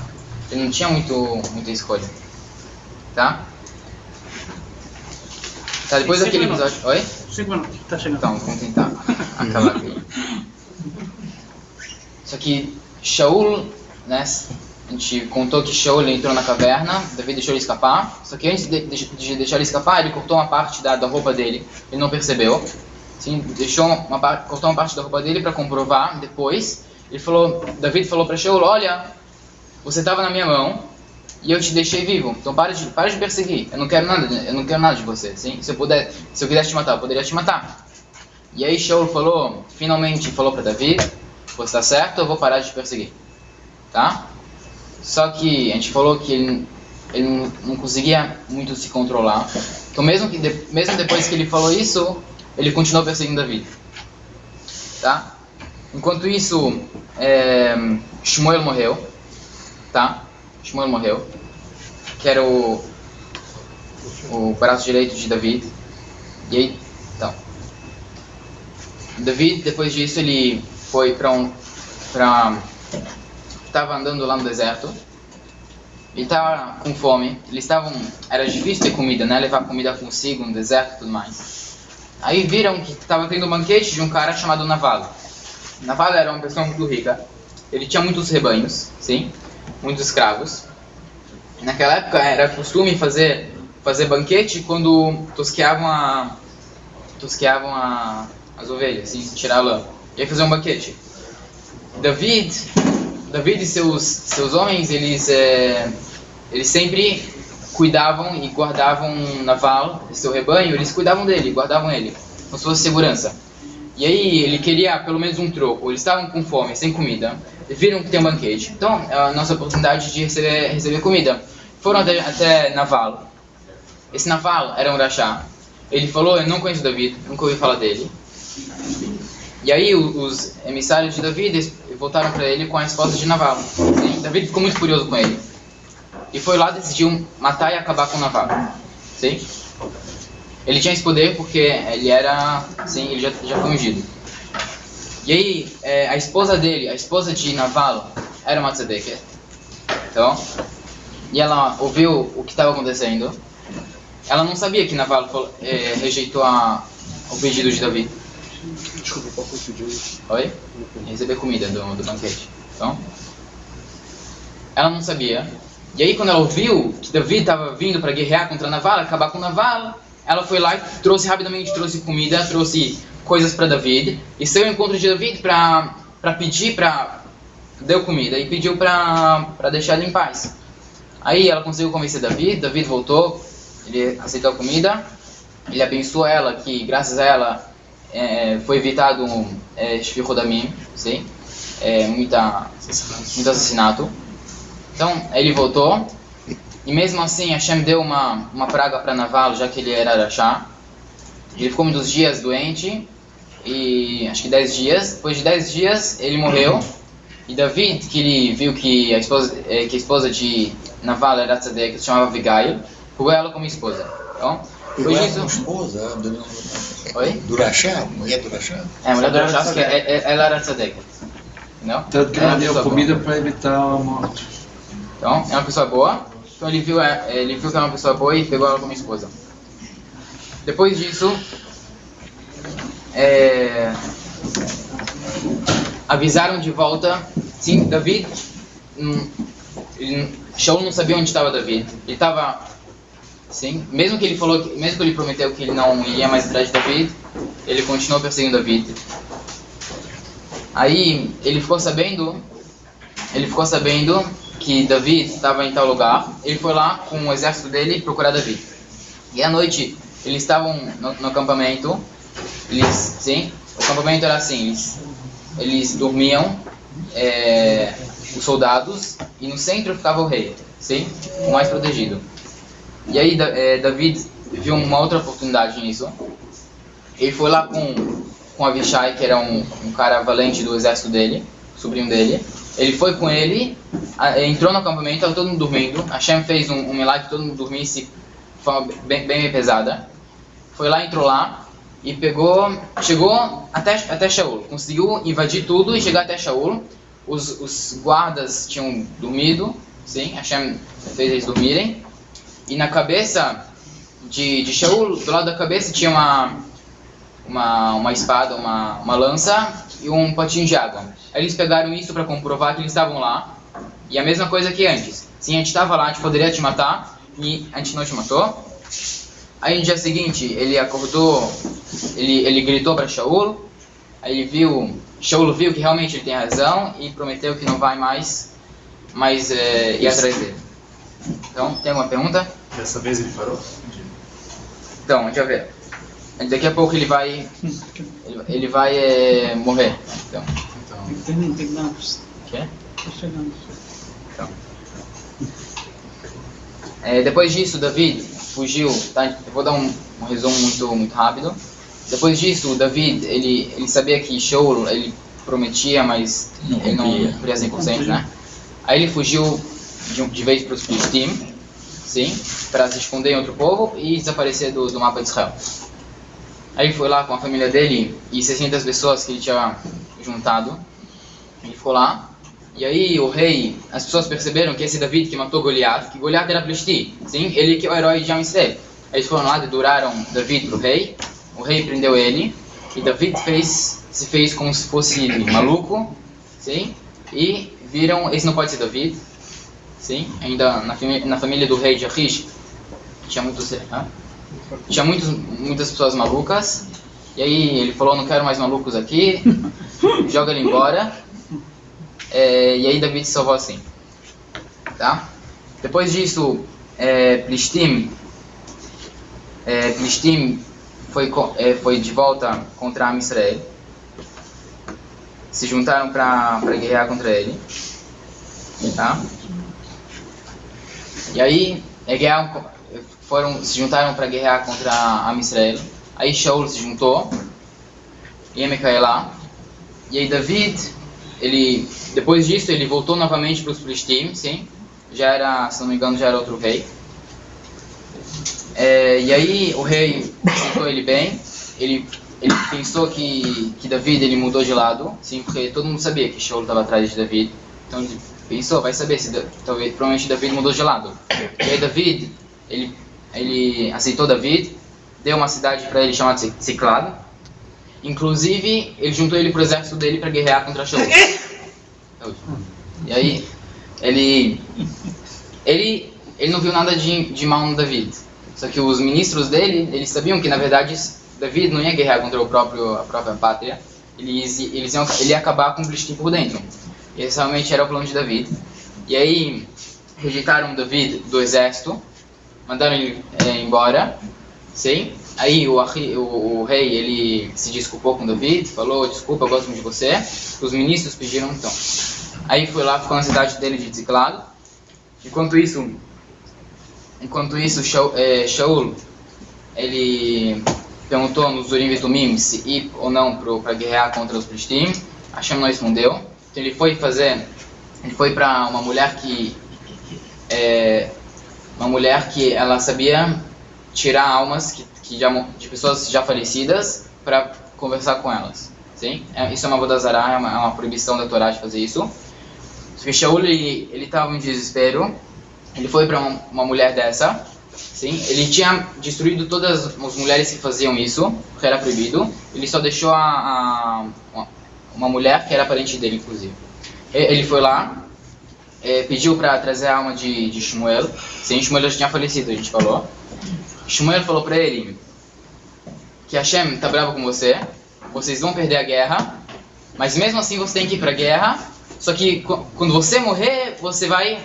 Ele não tinha muita escolha. Tá? Tá, depois daquele episódio... Oi? 5 minutos, tá chegando. Então, vamos tentar acabar aqui. Só que Shaul, né? A gente contou que Shaul entrou na caverna, Davi deixou ele escapar. Só que antes de deixar ele escapar, ele cortou uma parte da roupa dele. Ele não percebeu. Sim, cortou uma parte da roupa dele para comprovar depois. Davi falou para Shaul: olha, você estava na minha mão e eu te deixei vivo. Então para de perseguir. Eu não quero nada de você. Sim? Se eu quisesse te matar, eu poderia te matar. E aí Shaul finalmente falou para Davi: você está certo, eu vou parar de te perseguir. Tá? Só que a gente falou que ele não conseguia muito se controlar. Então mesmo depois que ele falou isso, ele continuou perseguindo Davi. Tá? Enquanto isso, Shmuel morreu. Tá? Shmuel morreu, que era o braço direito de David. E aí, então, David, depois disso, ele foi estava andando lá no deserto. Ele estava com fome. Era difícil ter comida, né? Levar comida consigo no deserto e tudo mais. Aí viram que estava tendo um banquete de um cara chamado Naval. Naval era uma pessoa muito rica. Ele tinha muitos rebanhos, sim? Muitos escravos. Naquela época era costume fazer banquete quando tosqueavam as ovelhas, assim, tirar a lã. E aí fazer um banquete. David e seus homens, eles sempre cuidavam e guardavam Naval, seu rebanho, eles cuidavam dele, guardavam ele, com sua segurança. E aí ele queria pelo menos um troco, eles estavam com fome, sem comida. Viram que tem um banquete, então é a nossa oportunidade de receber comida. Foram até Naval. Esse Naval era um rachá. Ele falou: eu não conheço David, nunca ouvi falar dele. E aí os emissários de David voltaram para ele com a esposa de Naval. Sim? David ficou muito furioso com ele. E foi lá, decidiu matar e acabar com Naval. Sim? Ele tinha esse poder porque ele já foi ungido. E aí, a esposa dele, a esposa de Naval, era uma tzedeket. Então, e ela ouviu o que estava acontecendo. Ela não sabia que Naval rejeitou o pedido de Davi. Desculpa, qual foi o pedido? Oi? Receber comida do banquete. Então, ela não sabia. E aí, quando ela ouviu que Davi estava vindo para guerrear contra Naval, acabar com Naval, ela foi lá e rapidamente trouxe comida, trouxe coisas para David, e saiu ao encontro de David para pedir, deu comida e pediu para deixar ele em paz. Aí ela conseguiu convencer David voltou, ele aceitou a comida, ele abençoou ela, que graças a ela foi evitado Shfichut Damim, sim? Muito assassinato. Então ele voltou, E mesmo assim, Hashem deu uma praga para Naval, já que ele era Rashá. Ele ficou muitos dias doente, e acho que 10 dias. Depois de 10 dias, ele morreu. E David, que ele viu que a esposa de Naval era tzadek, que se chamava Abigail, pegou ela como esposa. Então, Pegou ela como esposa? Oi? Do Rashá? Mulher do Rashá? É, mulher do Rashá, porque ela era tzadek. Não? Tanto que ela deu comida para evitar a morte. Então, é uma pessoa boa. Então ele viu que era uma pessoa boa e pegou ela como esposa. Depois disso, avisaram de volta. Sim, David. Shaul não sabia onde estava David. Ele estava, sim, mesmo que ele prometeu que ele não iria mais atrás de David, ele continuou perseguindo David. Aí ele ficou sabendo que David estava em tal lugar. Ele foi lá com o exército dele procurar David. E à noite eles estavam no acampamento. O acampamento era assim, eles dormiam, os soldados, e no centro ficava o rei, sim, o mais protegido. E aí David viu uma outra oportunidade nisso. Ele foi lá com Avishai, que era um cara valente do exército dele, sobrinho dele. Ele foi com ele, entrou no acampamento, estava todo mundo dormindo. Hashem fez um milagre que todo mundo dormisse de forma bem pesada. Foi lá, entrou lá e chegou até Shaul. Conseguiu invadir tudo e chegar até Shaul. Os guardas tinham dormido, sim, Hashem fez eles dormirem. E na cabeça de Shaul, do lado da cabeça, tinha uma espada, uma lança e um potinho de água. Aí eles pegaram isso para comprovar que eles estavam lá. E a mesma coisa que antes. Sim, a gente estava lá, a gente poderia te matar e a gente não te matou. Aí no dia seguinte, ele acordou, ele gritou para Shaul. Aí Shaul viu que realmente ele tem razão e prometeu que não vai mais ir atrás dele. Então, tem alguma pergunta? Dessa vez ele parou? Então, deixa eu ver. Daqui a pouco ele vai morrer. Então. Tem que dar uma... Quê? Tá chegando. Então. Depois disso, David fugiu. Tá? Eu vou dar um resumo muito rápido. Depois disso, David, ele sabia que Shaul, ele prometia, mas ele não cumpria 100%, né? Aí ele fugiu de vez para os Filistim, sim, para se esconder em outro povo e desaparecer do mapa de Israel. Aí ele foi lá com a família dele e 600 pessoas que ele tinha juntado. Ele ficou lá. E aí o rei, as pessoas perceberam que esse David que matou Goliat, que Goliat era Plishti, sim, ele que é o herói de Israel. Eles foram lá, deduraram David para o rei prendeu ele, e David se fez como se fosse maluco, sim, e viram, esse não pode ser David, sim, ainda na família do rei de Achish, tinha muitas pessoas malucas, e aí ele falou, não quero mais malucos aqui, joga ele embora, e aí David se salvou assim, tá? Depois disso, Plishtim foi de volta contra Am Israel, se juntaram para guerrear contra ele, tá? E aí se juntaram para guerrear contra Am Israel. Aí Shaul se juntou, e Micaelá, e aí David, depois disso ele voltou novamente para os Filistim, sim, se não me engano já era outro rei. E aí o rei aceitou ele bem, ele pensou que David ele mudou de lado, sim, porque todo mundo sabia que Shaul estava atrás de David, então ele pensou, vai saber se provavelmente David mudou de lado. E aí David, ele aceitou David, deu uma cidade para ele chamada Ziklag, inclusive ele juntou ele para o exército dele para guerrear contra Shaul. E aí ele não viu nada de mal no David. Só que os ministros dele, eles sabiam que na verdade David não ia guerrear contra a própria pátria. Ele ia acabar com o Plishtim por dentro. E esse realmente era o plano de David. E aí rejeitaram David do exército, mandaram ele embora, sim. Aí o rei ele se desculpou com David, falou, desculpa, eu gosto muito de você. Os ministros pediram então. Aí foi lá, ficou na cidade dele de Ziklag. Enquanto isso, enquanto isso, Shaul, ele perguntou nos Urim e Tumim se ir ou não para guerrear contra os Filistim. Hashem não respondeu. Então ele foi para uma mulher que ela sabia tirar almas de pessoas já falecidas para conversar com elas. Sim? Isso é uma avodah zará, é uma proibição da Torá de fazer isso. Só que Shaul, ele estava em desespero. Ele foi para uma mulher dessa. Sim? Ele tinha destruído todas as mulheres que faziam isso, que era proibido. Ele só deixou uma mulher que era parente dele, inclusive. Ele foi lá, pediu para trazer a alma de Shmuel. Sim, Shmuel já tinha falecido, a gente falou. Shmuel falou para ele que Hashem está bravo com você, vocês vão perder a guerra, mas mesmo assim você tem que ir para a guerra, só que quando você morrer, você vai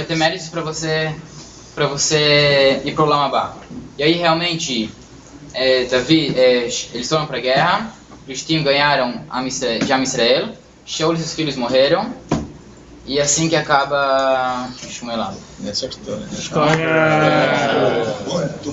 ter méritos para você ir para o Olam Abá. E aí realmente, eles foram para a guerra, os times ganharam de Am Israel, Shaul e seus filhos morreram, e assim que acaba Shmuel. Essa história. História.